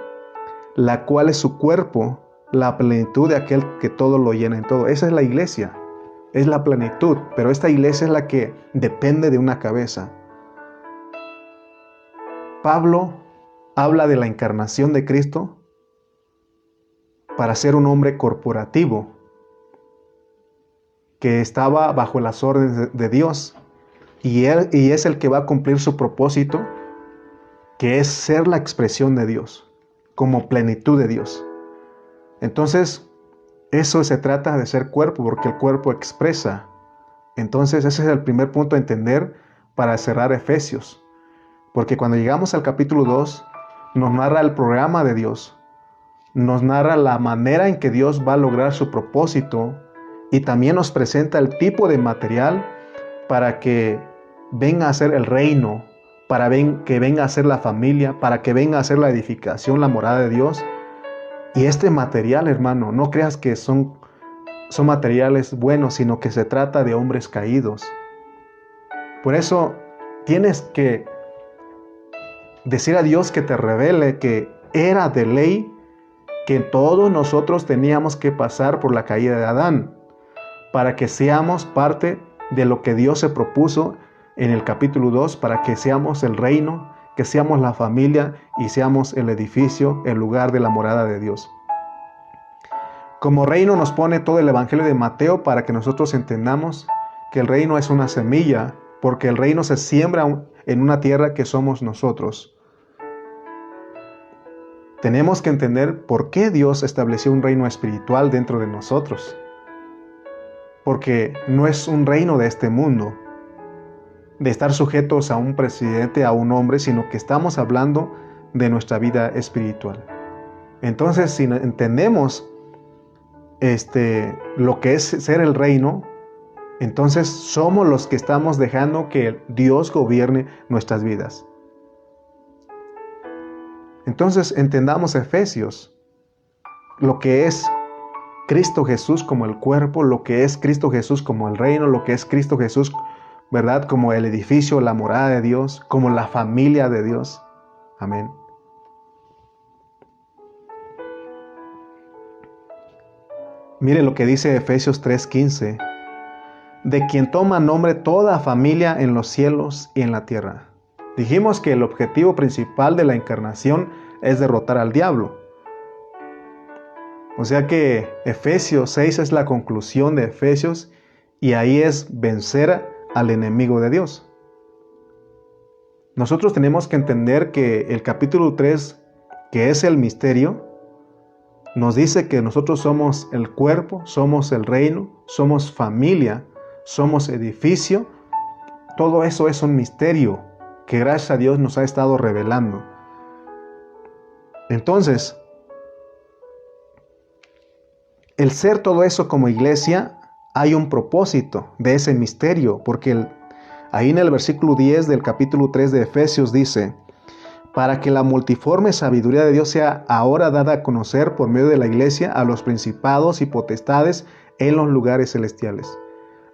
la cual es su cuerpo, la plenitud de aquel que todo lo llena en todo. Esa es la iglesia, es la plenitud, pero esta iglesia es la que depende de una cabeza. Pablo habla de la encarnación de Cristo para ser un hombre corporativo, que estaba bajo las órdenes de Dios, y es el que va a cumplir su propósito, que es ser la expresión de Dios, como plenitud de Dios. Entonces, eso se trata de ser cuerpo, porque el cuerpo expresa. Entonces, ese es el primer punto a entender para cerrar Efesios. Porque cuando llegamos al capítulo 2, nos narra el programa de Dios, nos narra la manera en que Dios va a lograr su propósito, y también nos presenta el tipo de material para que venga a ser el reino, para que venga a ser la familia, para que venga a ser la edificación, la morada de Dios. Y este material, hermano, no creas que son materiales buenos, sino que se trata de hombres caídos. Por eso tienes que decir a Dios que te revele que era de ley que todos nosotros teníamos que pasar por la caída de Adán, para que seamos parte de lo que Dios se propuso en el capítulo 2, para que seamos el reino, que seamos la familia y seamos el edificio, el lugar de la morada de Dios. Como reino nos pone todo el Evangelio de Mateo para que nosotros entendamos que el reino es una semilla, porque el reino se siembra en una tierra que somos nosotros. Tenemos que entender por qué Dios estableció un reino espiritual dentro de nosotros. Porque no es un reino de este mundo, de estar sujetos a un presidente, a un hombre, sino que estamos hablando de nuestra vida espiritual. Entonces, si entendemos lo que es ser el reino, entonces somos los que estamos dejando que Dios gobierne nuestras vidas. Entonces entendamos Efesios, lo que es Cristo Jesús como el cuerpo, lo que es Cristo Jesús como el reino, lo que es Cristo Jesús, ¿verdad? Como el edificio, la morada de Dios, como la familia de Dios. Amén. Mire lo que dice Efesios 3:15, de quien toma nombre toda familia en los cielos y en la tierra. Dijimos que el objetivo principal de la encarnación es derrotar al diablo. O sea que Efesios 6 es la conclusión de Efesios y ahí es vencer al enemigo de Dios. Nosotros tenemos que entender que el capítulo 3, que es el misterio, nos dice que nosotros somos el cuerpo, somos el reino, somos familia, somos edificio. Todo eso es un misterio que gracias a Dios nos ha estado revelando. Entonces, el ser todo eso como iglesia, hay un propósito de ese misterio, porque ahí en el versículo 10 del capítulo 3 de Efesios dice, para que la multiforme sabiduría de Dios sea ahora dada a conocer por medio de la iglesia a los principados y potestades en los lugares celestiales.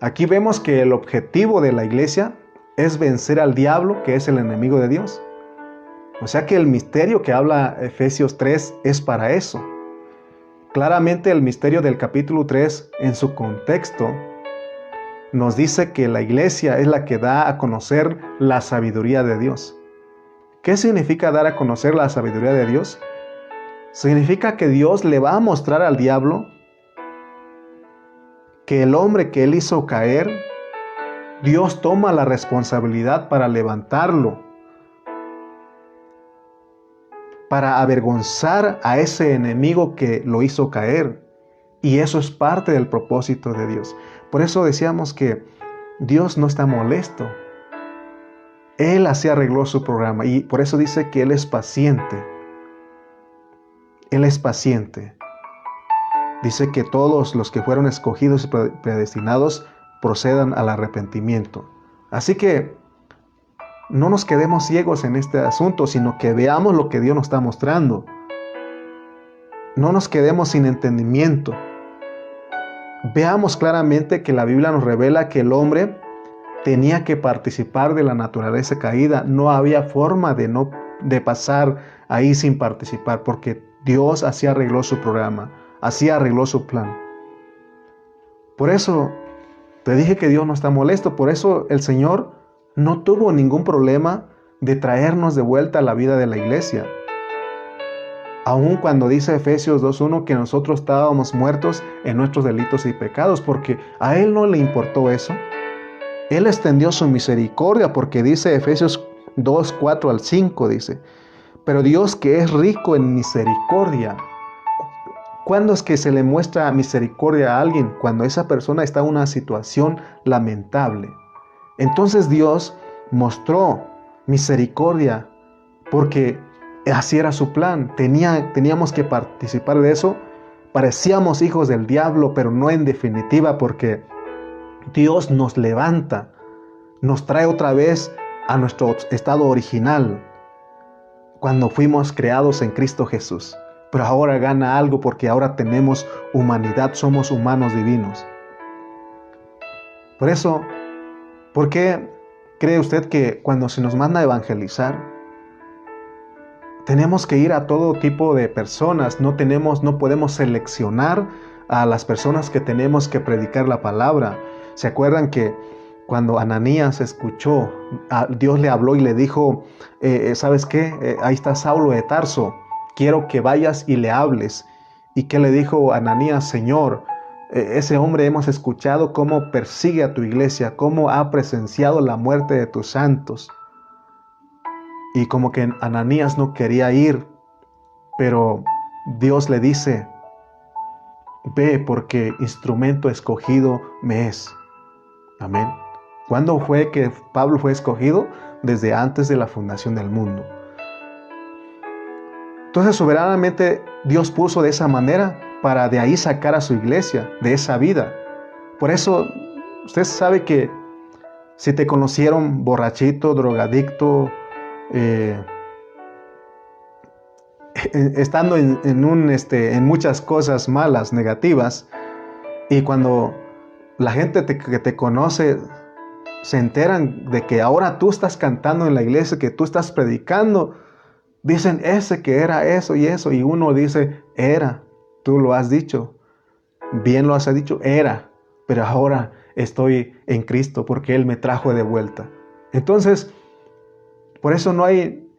Aquí vemos que el objetivo de la iglesia es vencer al diablo, que es el enemigo de Dios. O sea que el misterio que habla Efesios 3 es para eso. Claramente el misterio del capítulo 3 en su contexto nos dice que la iglesia es la que da a conocer la sabiduría de Dios. ¿Qué significa dar a conocer la sabiduría de Dios? Significa que Dios le va a mostrar al diablo que el hombre que él hizo caer, Dios toma la responsabilidad para levantarlo, para avergonzar a ese enemigo que lo hizo caer. Y eso es parte del propósito de Dios. Por eso decíamos que Dios no está molesto. Él así arregló su programa y por eso dice que Él es paciente. Él es paciente. Dice que todos los que fueron escogidos y predestinados procedan al arrepentimiento. Así que no nos quedemos ciegos en este asunto, sino que veamos lo que Dios nos está mostrando. No nos quedemos sin entendimiento. Veamos claramente que la Biblia nos revela que el hombre tenía que participar de la naturaleza caída. No había forma de pasar ahí sin participar, porque Dios así arregló su programa, así arregló su plan. Por eso te dije que Dios no está molesto. Por eso el Señor no tuvo ningún problema de traernos de vuelta a la vida de la iglesia. Aun cuando dice Efesios 2:1 que nosotros estábamos muertos en nuestros delitos y pecados, porque a Él no le importó eso. Él extendió su misericordia, porque dice Efesios 2:4 al 5, dice, pero Dios que es rico en misericordia. ¿Cuándo es que se le muestra misericordia a alguien? Cuando esa persona está en una situación lamentable. Entonces Dios mostró misericordia, porque así era su plan. Teníamos que participar de eso. Parecíamos hijos del diablo, pero no en definitiva, porque Dios nos levanta, nos trae otra vez a nuestro estado original, cuando fuimos creados en Cristo Jesús. Pero ahora gana algo, porque ahora tenemos humanidad, somos humanos divinos. Por eso, ¿por qué cree usted que cuando se nos manda a evangelizar, tenemos que ir a todo tipo de personas? No podemos seleccionar a las personas que tenemos que predicar la palabra. ¿Se acuerdan que cuando Ananías escuchó, Dios le habló y le dijo, ¿sabes qué? Ahí está Saulo de Tarso, quiero que vayas y le hables. ¿Y qué le dijo Ananías? Señor, ese hombre hemos escuchado cómo persigue a tu iglesia, cómo ha presenciado la muerte de tus santos. Y como que Ananías no quería ir, pero Dios le dice, ve, porque instrumento escogido me es. Amén. ¿Cuándo fue que Pablo fue escogido? Desde antes de la fundación del mundo. Entonces, soberanamente, Dios puso de esa manera para de ahí sacar a su iglesia, de esa vida. Por eso, usted sabe que si te conocieron borrachito, drogadicto, estando en muchas cosas malas, negativas, y cuando la gente que te conoce se enteran de que ahora tú estás cantando en la iglesia, que tú estás predicando, dicen, ese que era eso, y uno dice, era, tú lo has dicho, bien lo has dicho, era, pero ahora estoy en Cristo porque Él me trajo de vuelta. Entonces, por eso no hay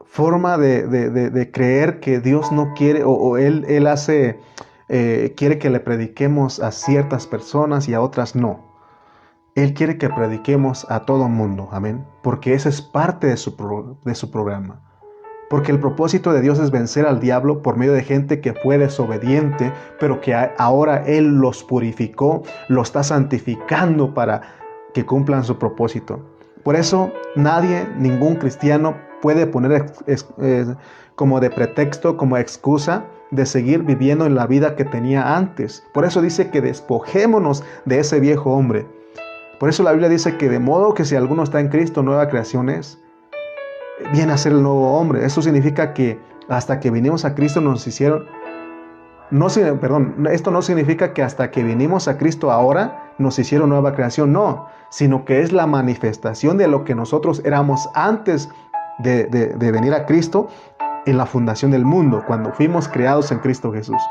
forma de creer que Dios no quiere o Él hace, quiere que le prediquemos a ciertas personas y a otras no. Él quiere que prediquemos a todo mundo, amén, porque esa es parte de su programa. Porque el propósito de Dios es vencer al diablo por medio de gente que fue desobediente, pero que ahora Él los purificó, los está santificando para que cumplan su propósito. Por eso nadie, ningún cristiano puede poner como de pretexto, como excusa de seguir viviendo en la vida que tenía antes. Por eso dice que despojémonos de ese viejo hombre. Por eso la Biblia dice que de modo que si alguno está en Cristo, nueva creación es, viene a ser el nuevo hombre. Eso significa que hasta que vinimos a Cristo nos hicieron, esto no significa que hasta que vinimos a Cristo ahora nos hicieron nueva creación, no, sino que es la manifestación de lo que nosotros éramos antes de venir a Cristo en la fundación del mundo, cuando fuimos creados en Cristo Jesús.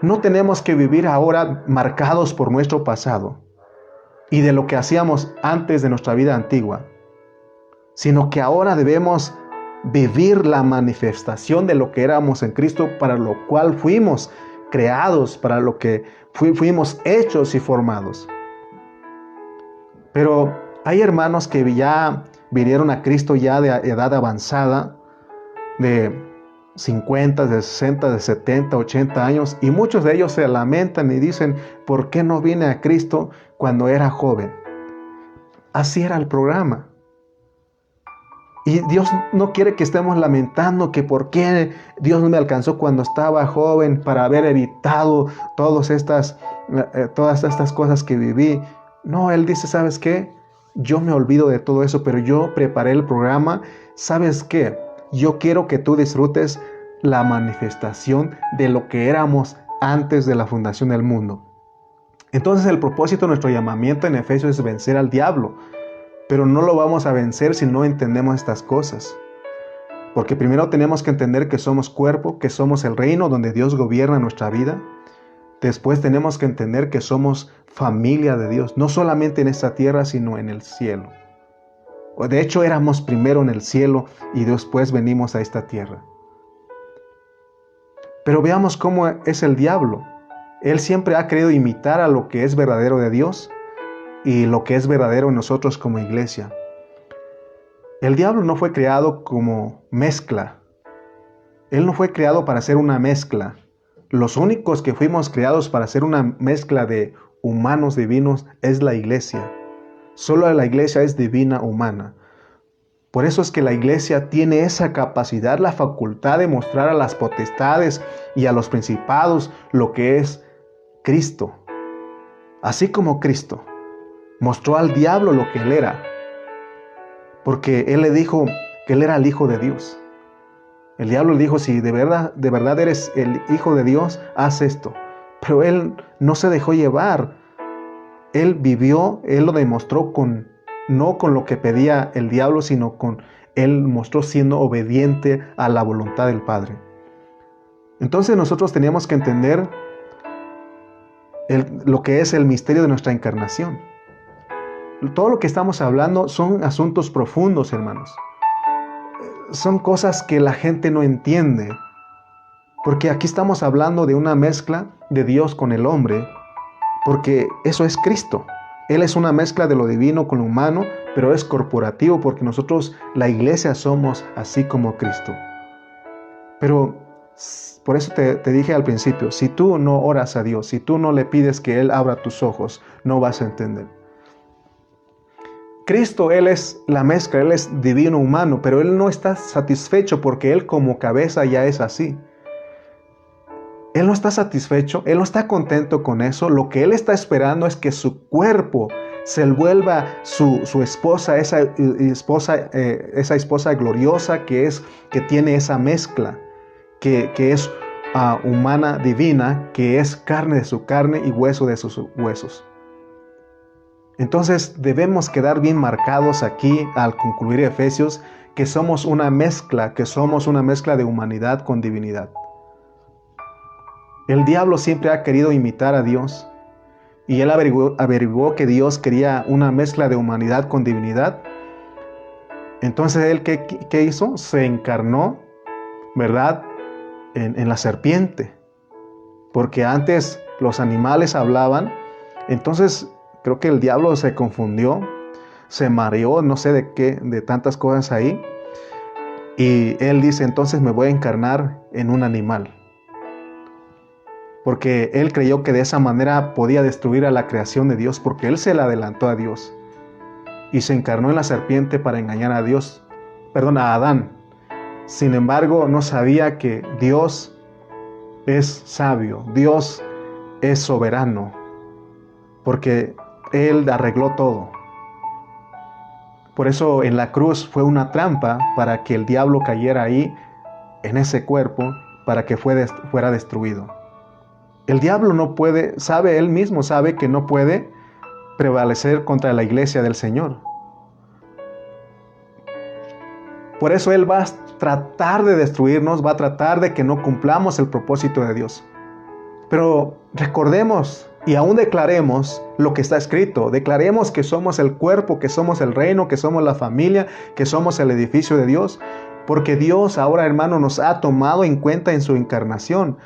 No tenemos que vivir ahora marcados por nuestro pasado y de lo que hacíamos antes de nuestra vida antigua, sino que ahora debemos vivir la manifestación de lo que éramos en Cristo, para lo cual fuimos creados, para lo que fuimos hechos y formados. Pero hay hermanos que ya vinieron a Cristo ya de edad avanzada, de 50, de 60, de 70, 80 años, y muchos de ellos se lamentan y dicen, ¿por qué no vine a Cristo cuando era joven? Así era el programa. Y Dios no quiere que estemos lamentando que por qué Dios no me alcanzó cuando estaba joven para haber evitado todas estas cosas que viví. No, Él dice, ¿sabes qué? Yo me olvido de todo eso, pero yo preparé el programa. ¿Sabes qué? Yo quiero que tú disfrutes la manifestación de lo que éramos antes de la fundación del mundo. Entonces el propósito de nuestro llamamiento en Efesios es vencer al diablo. Pero no lo vamos a vencer si no entendemos estas cosas. Porque primero tenemos que entender que somos cuerpo, que somos el reino donde Dios gobierna nuestra vida. Después tenemos que entender que somos familia de Dios, no solamente en esta tierra, sino en el cielo. De hecho, éramos primero en el cielo y después venimos a esta tierra. Pero veamos cómo es el diablo. Él siempre ha querido imitar a lo que es verdadero de Dios y lo que es verdadero en nosotros como iglesia. El diablo no fue creado como mezcla. Él no fue creado para hacer una mezcla. Los únicos que fuimos creados para hacer una mezcla de humanos divinos es la iglesia. Solo la iglesia es divina humana. Por eso es que la iglesia tiene esa capacidad, la facultad de mostrar a las potestades y a los principados lo que es Cristo. Así como Cristo mostró al diablo lo que él era, porque él le dijo que él era el Hijo de Dios. El diablo le dijo, si de verdad eres el Hijo de Dios, haz esto. Pero él no se dejó llevar. Él vivió, él lo demostró no con lo que pedía el diablo, sino él mostró siendo obediente a la voluntad del Padre. Entonces nosotros teníamos que entender lo que es el misterio de nuestra encarnación. Todo lo que estamos hablando son asuntos profundos, hermanos. Son cosas que la gente no entiende. Porque aquí estamos hablando de una mezcla de Dios con el hombre. Porque eso es Cristo. Él es una mezcla de lo divino con lo humano, pero es corporativo porque nosotros, la iglesia, somos así como Cristo. Pero por eso te dije al principio, si tú no oras a Dios, si tú no le pides que Él abra tus ojos, no vas a entender. Cristo, Él es la mezcla, Él es divino humano, pero Él no está satisfecho porque Él como cabeza ya es así. Él no está satisfecho, Él no está contento con eso. Lo que Él está esperando es que su cuerpo se vuelva su esposa, esa esposa gloriosa que tiene esa mezcla, que es humana, divina, que es carne de su carne y hueso de sus huesos. Entonces debemos quedar bien marcados aquí al concluir Efesios que somos una mezcla de humanidad con divinidad. El diablo siempre ha querido imitar a Dios y él averiguó que Dios quería una mezcla de humanidad con divinidad Entonces él, ¿qué hizo? Se encarnó, ¿verdad? En la serpiente. Porque antes los animales hablaban. Entonces creo que el diablo se confundió, se mareó, no sé de qué, de tantas cosas ahí. Y él dice, entonces me voy a encarnar en un animal. Porque él creyó que de esa manera podía destruir a la creación de Dios, porque él se le adelantó a Dios. Y se encarnó en la serpiente para engañar a Dios, a Adán. Sin embargo, no sabía que Dios es sabio, Dios es soberano, porque Él arregló todo. Por eso en la cruz fue una trampa para que el diablo cayera ahí, en ese cuerpo, para que fuera destruido. El diablo no puede, él mismo sabe que no puede prevalecer contra la iglesia del Señor. Por eso él va a tratar de destruirnos, va a tratar de que no cumplamos el propósito de Dios. Pero recordemos y aún declaremos lo que está escrito. Declaremos que somos el cuerpo, que somos el reino, que somos la familia, que somos el edificio de Dios. Porque Dios ahora, hermano, nos ha tomado en cuenta en su encarnación.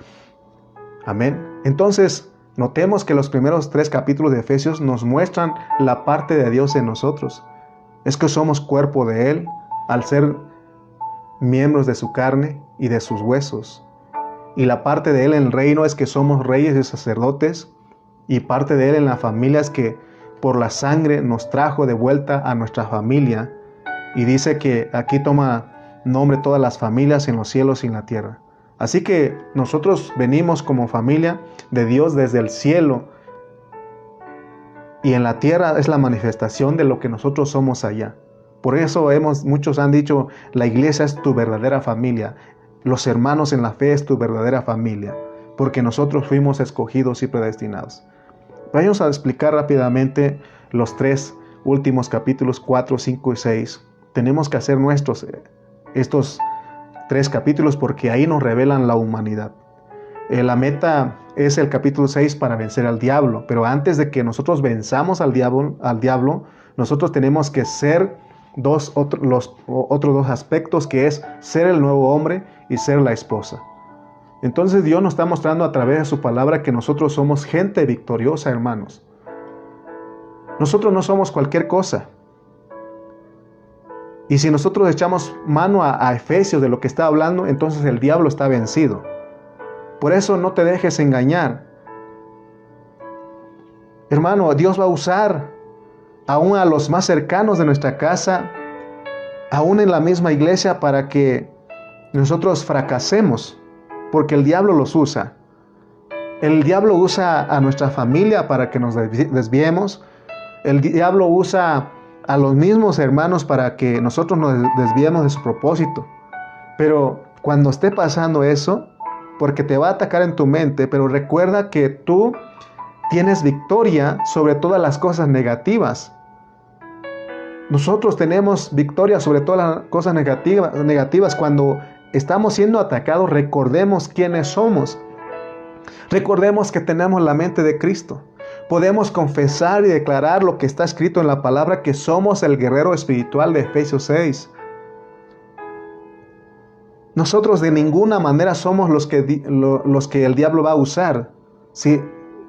Amén. Entonces, notemos que los primeros 3 capítulos de Efesios nos muestran la parte de Dios en nosotros. Es que somos cuerpo de Él al ser miembros de su carne y de sus huesos. Y la parte de Él en el reino es que somos reyes y sacerdotes. Y parte de Él en la familia es que por la sangre nos trajo de vuelta a nuestra familia. Y dice que aquí toma nombre todas las familias en los cielos y en la tierra. Así que nosotros venimos como familia de Dios desde el cielo. Y en la tierra es la manifestación de lo que nosotros somos allá. Por eso muchos han dicho, la iglesia es tu verdadera familia. Los hermanos en la fe es tu verdadera familia. Porque nosotros fuimos escogidos y predestinados. Vamos a explicar rápidamente los 3 últimos capítulos 4, 5 y 6. Tenemos que hacer estos 3 capítulos porque ahí nos revelan la humanidad. La meta es el capítulo 6 para vencer al diablo. Pero antes de que nosotros venzamos al diablo, nosotros tenemos que ser los otros 2 aspectos, que es ser el nuevo hombre y ser la esposa. Entonces Dios nos está mostrando a través de su palabra que nosotros somos gente victoriosa, hermanos. Nosotros no somos cualquier cosa. Y si nosotros echamos mano a Efesios de lo que está hablando, entonces el diablo está vencido. Por eso no te dejes engañar. Hermano, Dios va a usar aún a los más cercanos de nuestra casa, aún en la misma iglesia, para que nosotros fracasemos. Porque el diablo los usa. El diablo usa a nuestra familia para que nos desviemos. El diablo usa a los mismos hermanos para que nosotros nos desviemos de su propósito. Pero cuando esté pasando eso, porque te va a atacar en tu mente, pero recuerda que tú tienes victoria sobre todas las cosas negativas. Nosotros tenemos victoria sobre todas las cosas negativas. Cuando estamos siendo atacados, recordemos quiénes somos. Recordemos que tenemos la mente de Cristo. Podemos confesar y declarar lo que está escrito en la palabra, que somos el guerrero espiritual de Efesios 6. Nosotros de ninguna manera somos los que el diablo va a usar. ¿Sí?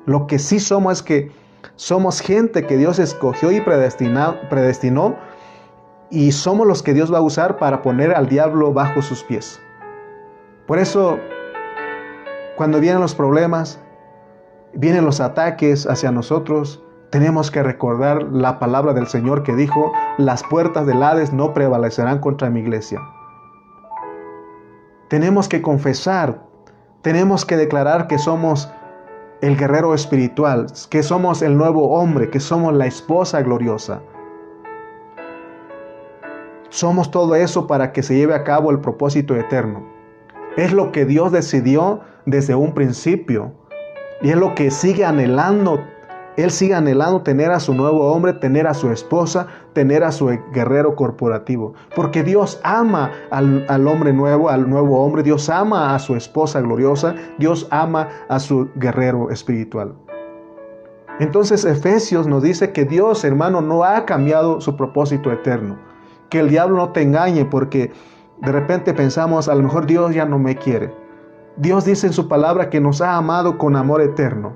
Lo que sí somos es que somos gente que Dios escogió y predestinó, y somos los que Dios va a usar para poner al diablo bajo sus pies. Por eso, cuando vienen los problemas, vienen los ataques hacia nosotros, tenemos que recordar la palabra del Señor que dijo: las puertas del Hades no prevalecerán contra mi iglesia. Tenemos que confesar, tenemos que declarar que somos el guerrero espiritual, que somos el nuevo hombre, que somos la esposa gloriosa. Somos todo eso para que se lleve a cabo el propósito eterno. Es lo que Dios decidió desde un principio. Y es lo que sigue anhelando. Él sigue anhelando tener a su nuevo hombre, tener a su esposa, tener a su guerrero corporativo. Porque Dios ama al hombre nuevo, al nuevo hombre. Dios ama a su esposa gloriosa. Dios ama a su guerrero espiritual. Entonces Efesios nos dice que Dios, hermano, no ha cambiado su propósito eterno. que el diablo no te engañe, porque de repente pensamos, a lo mejor Dios ya no me quiere. Dios dice en su palabra que nos ha amado con amor eterno.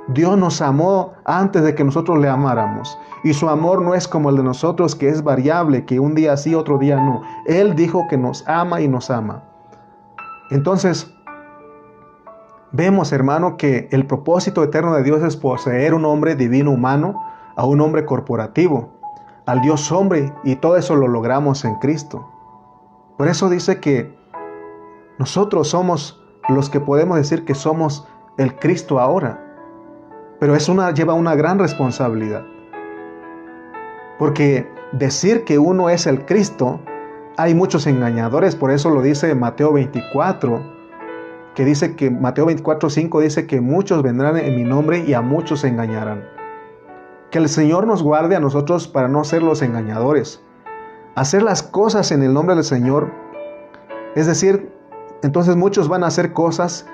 Dios nos amó antes de que nosotros le amáramos. Y su amor no es como el de nosotros, que es variable, que un día sí, otro día no. Él dijo que nos ama y nos ama. Entonces, vemos, hermano, que el propósito eterno de Dios es poseer un hombre divino humano a un hombre corporativo, al Dios hombre, y todo eso lo logramos en Cristo. Por eso dice que nosotros somos los que podemos decir que somos el Cristo ahora. Pero lleva una gran responsabilidad. Porque decir que uno es el Cristo, hay muchos engañadores. Por eso lo dice Mateo 24, que dice que Mateo 24:5 dice que muchos vendrán en mi nombre y a muchos engañarán. Que el Señor nos guarde a nosotros para no ser los engañadores. Hacer las cosas en el nombre del Señor. Es decir, entonces muchos van a hacer cosas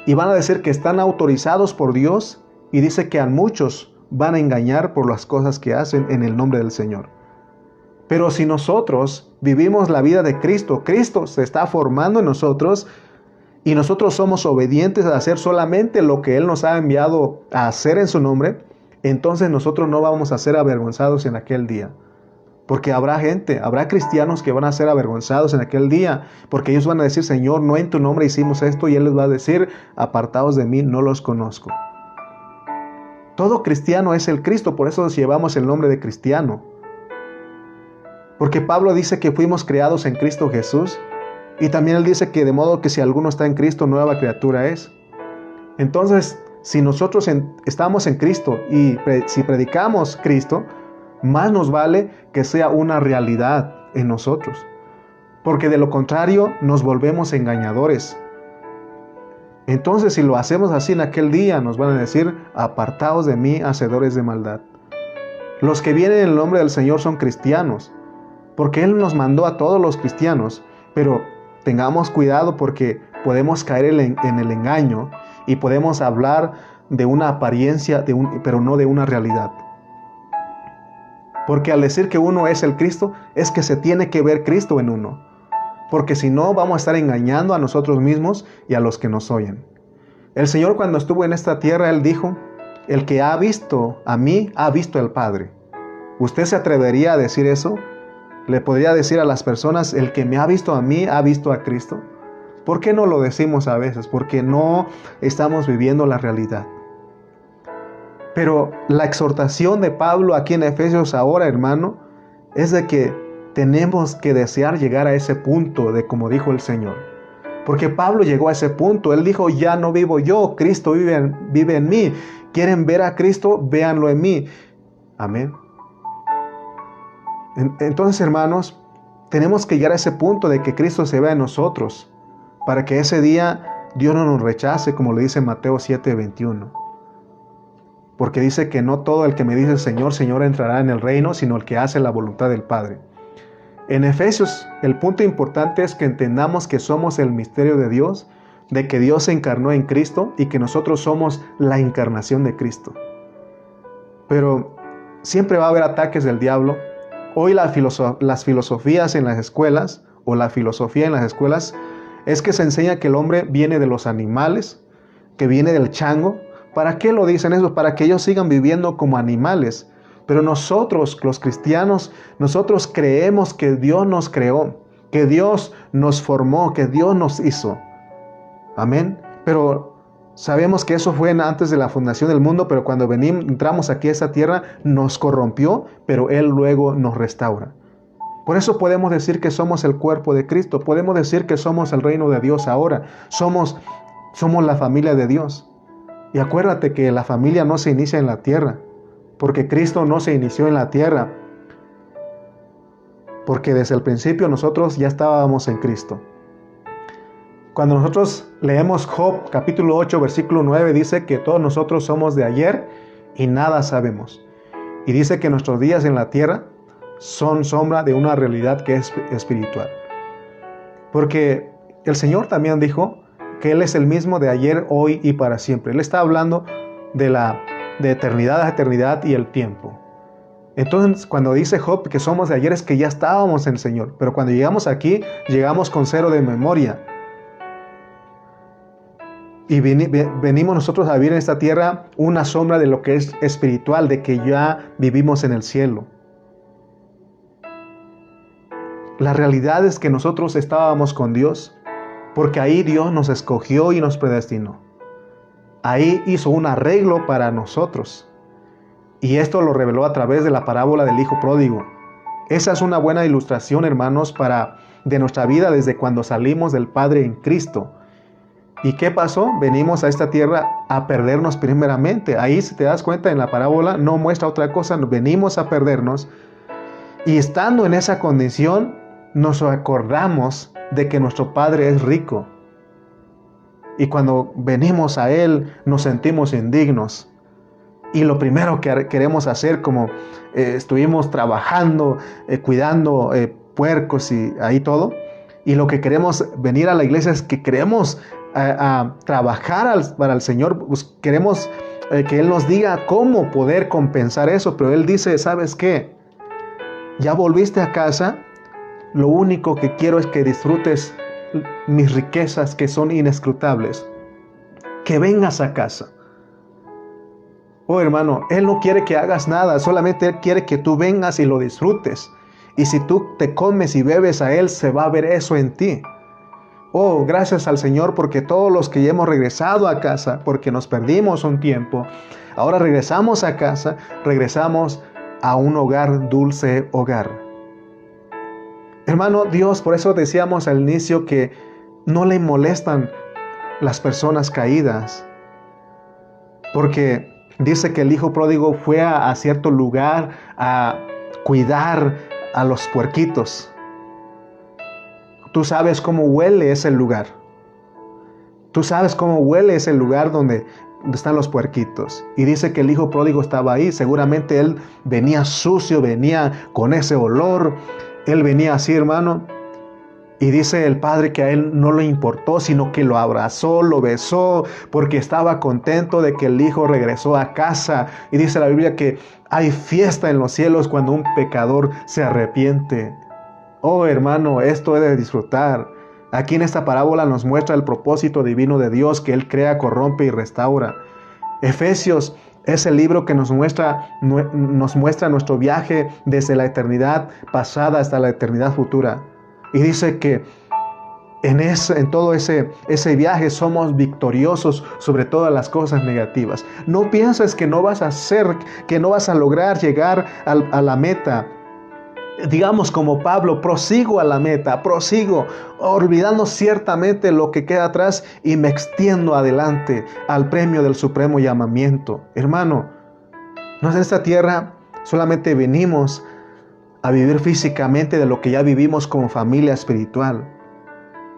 y van a decir que están autorizados por Dios, y dice que a muchos van a engañar por las cosas que hacen en el nombre del Señor. Pero si nosotros vivimos la vida de Cristo, Cristo se está formando en nosotros y nosotros somos obedientes a hacer solamente lo que Él nos ha enviado a hacer en su nombre, entonces nosotros no vamos a ser avergonzados en aquel día. Porque habrá cristianos que van a ser avergonzados en aquel día, porque ellos van a decir, Señor, no en tu nombre hicimos esto, y Él les va a decir, apartados de mí, no los conozco. Todo cristiano es el Cristo, por eso nos llevamos el nombre de cristiano. Porque Pablo dice que fuimos creados en Cristo Jesús, y también él dice que de modo que si alguno está en Cristo, nueva criatura es. Entonces, si nosotros estamos en Cristo y si predicamos Cristo, más nos vale que sea una realidad en nosotros. Porque de lo contrario, nos volvemos engañadores. Entonces, si lo hacemos así en aquel día, nos van a decir, apartaos de mí, hacedores de maldad. Los que vienen en el nombre del Señor son cristianos, porque Él nos mandó a todos los cristianos, pero tengamos cuidado porque podemos caer en el engaño y podemos hablar de una apariencia, pero no de una realidad. Porque al decir que uno es el Cristo, es que se tiene que ver Cristo en uno. Porque si no, vamos a estar engañando a nosotros mismos y a los que nos oyen. El Señor, cuando estuvo en esta tierra, Él dijo, el que ha visto a mí, ha visto al Padre. ¿Usted se atrevería a decir eso? ¿Le podría decir a las personas, el que me ha visto a mí, ha visto a Cristo? ¿Por qué no lo decimos a veces? Porque no estamos viviendo la realidad. Pero la exhortación de Pablo aquí en Efesios ahora, hermano, es de que tenemos que desear llegar a ese punto de como dijo el Señor. Porque Pablo llegó a ese punto. Él dijo, ya no vivo yo, Cristo vive en mí. ¿Quieren ver a Cristo? Véanlo en mí. Amén. Entonces, hermanos, tenemos que llegar a ese punto de que Cristo se vea en nosotros, para que ese día Dios no nos rechace, como le dice Mateo 7:21. Porque dice que no todo el que me dice Señor, Señor entrará en el reino, sino el que hace la voluntad del Padre. En Efesios, el punto importante es que entendamos que somos el misterio de Dios, de que Dios se encarnó en Cristo y que nosotros somos la encarnación de Cristo. Pero siempre va a haber ataques del diablo. Hoy las filosofías en las escuelas, o la filosofía en las escuelas, es que se enseña que el hombre viene de los animales, que viene del chango. ¿Para qué lo dicen eso? Para que ellos sigan viviendo como animales. Pero nosotros, los cristianos, nosotros creemos que Dios nos creó, que Dios nos formó, que Dios nos hizo. Amén. Pero sabemos que eso fue antes de la fundación del mundo, pero cuando entramos aquí a esta tierra, nos corrompió, pero Él luego nos restaura. Por eso podemos decir que somos el cuerpo de Cristo, podemos decir que somos el reino de Dios ahora, somos la familia de Dios. Y acuérdate que la familia no se inicia en la tierra, porque Cristo no se inició en la tierra, porque desde el principio nosotros ya estábamos en Cristo. Cuando nosotros leemos Job capítulo 8 versículo 9, dice que todos nosotros somos de ayer y nada sabemos. Y dice que nuestros días en la tierra son sombra de una realidad que es espiritual. Porque el Señor también dijo que Él es el mismo de ayer, hoy y para siempre. Él está hablando de eternidad a eternidad y el tiempo. Entonces, cuando dice Job que somos de ayer, es que ya estábamos en el Señor. Pero cuando llegamos aquí, llegamos con cero de memoria. Y venimos nosotros a vivir en esta tierra una sombra de lo que es espiritual, de que ya vivimos en el cielo. La realidad es que nosotros estábamos con Dios, porque ahí Dios nos escogió y nos predestinó. Ahí hizo un arreglo para nosotros. Y esto lo reveló a través de la parábola del Hijo Pródigo. Esa es una buena ilustración, hermanos, de nuestra vida desde cuando salimos del Padre en Cristo. ¿Y qué pasó? Venimos a esta tierra a perdernos primeramente. Ahí, si te das cuenta, en la parábola no muestra otra cosa. Venimos a perdernos. Y estando en esa condición, nos acordamos de que nuestro Padre es rico. Y cuando venimos a Él, nos sentimos indignos. Y lo primero que queremos hacer, como estuvimos trabajando, cuidando puercos y ahí todo, y lo que queremos venir a la iglesia es que queremos a trabajar para el Señor, pues queremos que Él nos diga cómo poder compensar eso, pero Él dice, ¿sabes qué? Ya volviste a casa, lo único que quiero es que disfrutes mis riquezas que son inescrutables, que vengas a casa. Oh hermano, Él no quiere que hagas nada, solamente Él quiere que tú vengas y lo disfrutes. Y si tú te comes y bebes a Él, se va a ver eso en ti. Oh, gracias al Señor porque todos los que ya hemos regresado a casa, porque nos perdimos un tiempo, ahora regresamos a casa, regresamos a un hogar, dulce hogar. Hermano, Dios, por eso decíamos al inicio que no le molestan las personas caídas, porque dice que el hijo pródigo fue a cierto lugar a cuidar a los puerquitos. Tú sabes cómo huele ese lugar. Tú sabes cómo huele ese lugar donde están los puerquitos. Y dice que el hijo pródigo estaba ahí. Seguramente él venía sucio, venía con ese olor. Él venía así, hermano. Y dice el padre que a él no le importó, sino que lo abrazó, lo besó, porque estaba contento de que el hijo regresó a casa. Y dice la Biblia que hay fiesta en los cielos cuando un pecador se arrepiente. Oh hermano, esto he de disfrutar. Aquí en esta parábola nos muestra el propósito divino de Dios, que Él crea, corrompe y restaura. Efesios es el libro que nos muestra nuestro viaje desde la eternidad pasada hasta la eternidad futura. Y dice que en todo ese viaje somos victoriosos sobre todas las cosas negativas. No pienses que no vas a lograr llegar a la meta. Digamos como Pablo, prosigo a la meta, prosigo, olvidando ciertamente lo que queda atrás y me extiendo adelante al premio del supremo llamamiento. Hermano, no es en esta tierra solamente venimos a vivir físicamente de lo que ya vivimos como familia espiritual.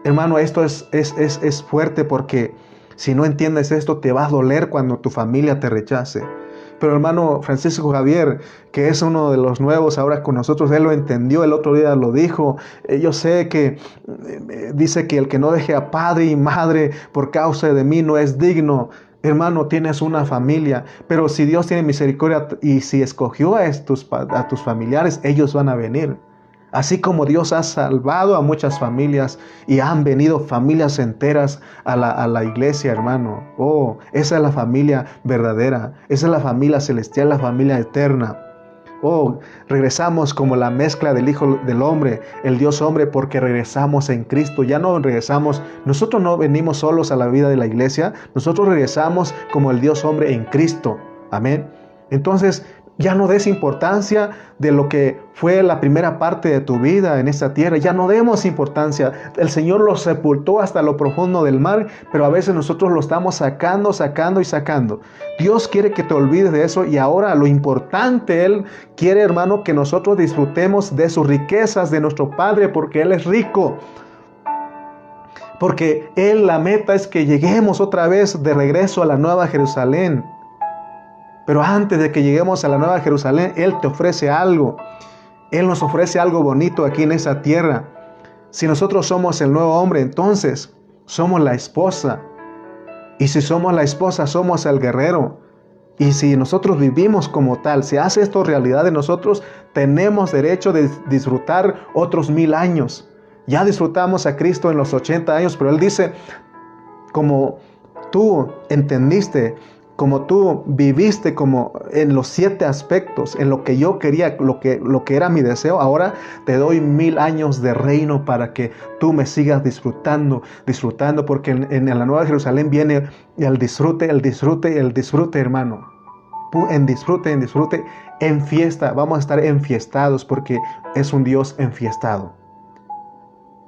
Hermano, esto es fuerte porque si no entiendes esto te va a doler cuando tu familia te rechace. Pero hermano Francisco Javier, que es uno de los nuevos ahora con nosotros, él lo entendió, el otro día lo dijo. Yo sé que dice que el que no deje a padre y madre por causa de mí no es digno. Hermano, tienes una familia, pero si Dios tiene misericordia y si escogió a tus familiares, ellos van a venir. Así como Dios ha salvado a muchas familias y han venido familias enteras a la iglesia, hermano. Oh, esa es la familia verdadera. Esa es la familia celestial, la familia eterna. Oh, regresamos como la mezcla del Hijo del Hombre, el Dios hombre, porque regresamos en Cristo. Ya no regresamos, nosotros no venimos solos a la vida de la iglesia. Nosotros regresamos como el Dios hombre en Cristo. Amén. Entonces, ya no des importancia de lo que fue la primera parte de tu vida en esta tierra. Ya no demos importancia. El Señor lo sepultó hasta lo profundo del mar, pero a veces nosotros lo estamos sacando y sacando. Dios quiere que te olvides de eso y ahora lo importante, Él quiere, hermano, que nosotros disfrutemos de sus riquezas, de nuestro Padre, porque Él es rico. Porque la meta es que lleguemos otra vez de regreso a la Nueva Jerusalén. Pero antes de que lleguemos a la Nueva Jerusalén, Él te ofrece algo. Él nos ofrece algo bonito aquí en esa tierra. Si nosotros somos el nuevo hombre, entonces somos la esposa. Y si somos la esposa, somos el guerrero. Y si nosotros vivimos como tal, se hace esto realidad de nosotros, tenemos derecho de disfrutar otros 1000 años. Ya disfrutamos a Cristo en los 80 años, pero Él dice, como tú entendiste, como tú viviste como en los 7 aspectos, en lo que yo quería, lo que era mi deseo, ahora te doy 1000 años de reino para que tú me sigas disfrutando, porque en la Nueva Jerusalén viene el disfrute, hermano. En disfrute, en fiesta. Vamos a estar enfiestados porque es un Dios enfiestado.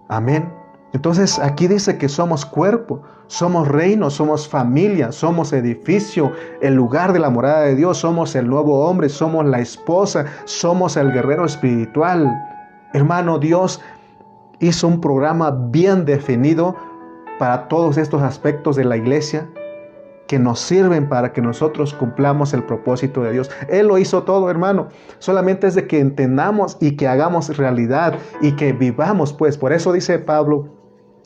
Amén. Entonces aquí dice que somos cuerpo, somos reino, somos familia, somos edificio, el lugar de la morada de Dios, somos el nuevo hombre, somos la esposa, somos el guerrero espiritual. Hermano, Dios hizo un programa bien definido para todos estos aspectos de la iglesia que nos sirven para que nosotros cumplamos el propósito de Dios. Él lo hizo todo, hermano. Solamente es de que entendamos y que hagamos realidad y que vivamos, pues. Por eso dice Pablo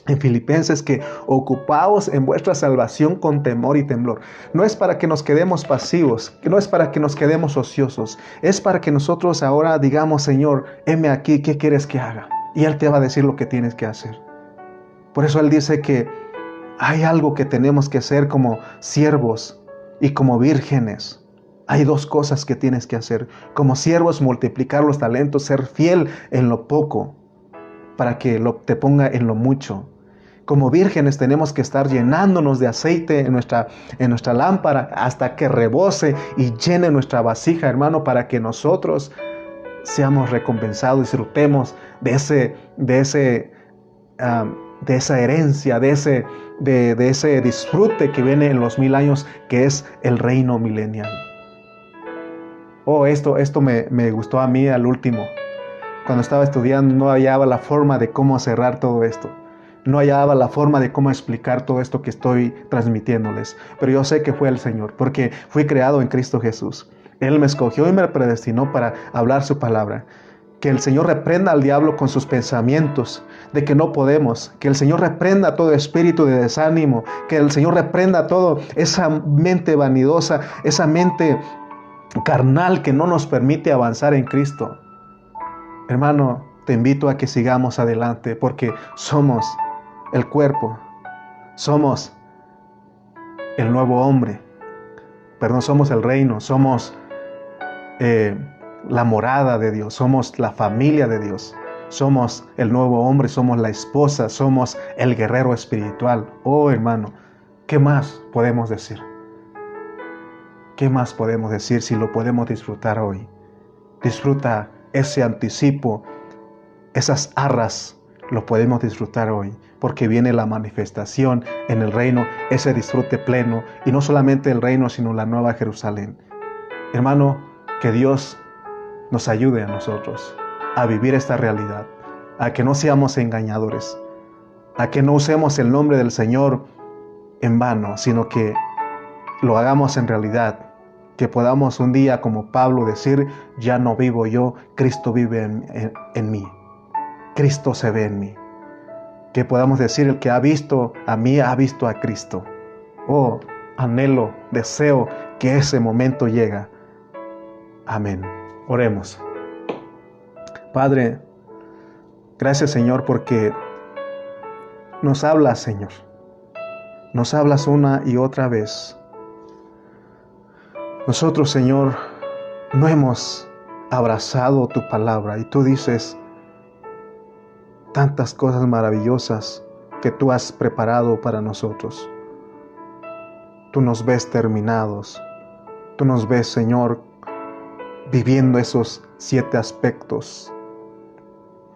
en Filipenses que ocupaos en vuestra salvación con temor y temblor. No es para que nos quedemos pasivos, no es para que nos quedemos ociosos. Es para que nosotros ahora digamos, Señor, heme aquí, ¿qué quieres que haga? Y Él te va a decir lo que tienes que hacer. Por eso Él dice que hay algo que tenemos que hacer como siervos y como vírgenes. Hay 2 cosas que tienes que hacer. Como siervos, multiplicar los talentos, ser fiel en lo poco, para que te ponga en lo mucho. Como vírgenes tenemos que estar llenándonos de aceite en nuestra lámpara hasta que rebose y llene nuestra vasija, hermano, para que nosotros seamos recompensados, disfrutemos de esa herencia, de ese disfrute que viene en los 1000 años, que es el reino milenial. Esto me gustó a mí al último. Cuando estaba estudiando no hallaba la forma de cómo cerrar todo esto. No hallaba la forma de cómo explicar todo esto que estoy transmitiéndoles. Pero yo sé que fue el Señor, porque fui creado en Cristo Jesús. Él me escogió y me predestinó para hablar su palabra. Que el Señor reprenda al diablo con sus pensamientos de que no podemos. Que el Señor reprenda todo espíritu de desánimo. Que el Señor reprenda todo esa mente vanidosa, esa mente carnal que no nos permite avanzar en Cristo. Hermano, te invito a que sigamos adelante porque somos el cuerpo. Somos el nuevo hombre. Somos el reino. Somos la morada de Dios, somos la familia de Dios, somos el nuevo hombre, somos la esposa, somos el guerrero espiritual. Oh, hermano, ¿qué más podemos decir? ¿Qué más podemos decir si lo podemos disfrutar hoy? Disfruta ese anticipo, esas arras, lo podemos disfrutar hoy, porque viene la manifestación en el reino, ese disfrute pleno, y no solamente el reino, sino la nueva Jerusalén. Hermano, que Dios nos ayude a nosotros a vivir esta realidad, a que no seamos engañadores, a que no usemos el nombre del Señor en vano, sino que lo hagamos en realidad, que podamos un día como Pablo decir, ya no vivo yo, Cristo vive en mí, Cristo se ve en mí. Que podamos decir, el que ha visto a mí, ha visto a Cristo. Oh, anhelo, deseo que ese momento llegue. Amén. Oremos. Padre, gracias, Señor, porque nos hablas, Señor. Nos hablas una y otra vez. Nosotros, Señor, no hemos abrazado tu palabra y tú dices tantas cosas maravillosas que tú has preparado para nosotros. Tú nos ves terminados. Tú nos ves, Señor, viviendo esos 7 aspectos.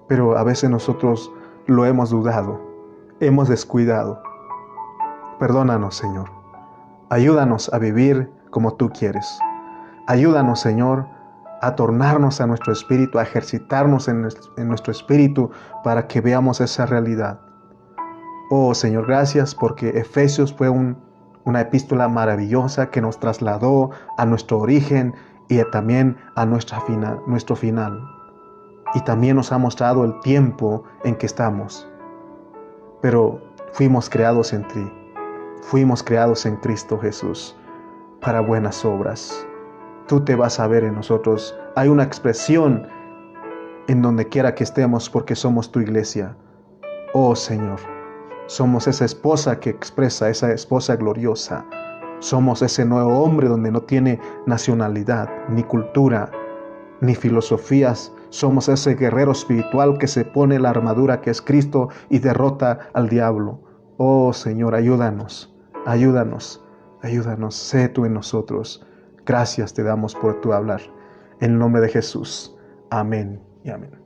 Pero a veces nosotros lo hemos dudado, hemos descuidado. Perdónanos, Señor. Ayúdanos a vivir como tú quieres. Ayúdanos, Señor, a tornarnos a nuestro espíritu, a ejercitarnos en nuestro espíritu para que veamos esa realidad. Oh, Señor, gracias porque Efesios fue una epístola maravillosa que nos trasladó a nuestro origen y también a nuestro final. Y también nos ha mostrado el tiempo en que estamos. Pero fuimos creados en ti. Fuimos creados en Cristo Jesús para buenas obras. Tú te vas a ver en nosotros. Hay una expresión en donde quiera que estemos porque somos tu iglesia. Oh Señor, somos esa esposa que expresa, esa esposa gloriosa. Somos ese nuevo hombre donde no tiene nacionalidad, ni cultura, ni filosofías. Somos ese guerrero espiritual que se pone la armadura que es Cristo y derrota al diablo. Oh Señor, ayúdanos, ayúdanos, ayúdanos. Sé tú en nosotros. Gracias te damos por tu hablar. En el nombre de Jesús. Amén y amén.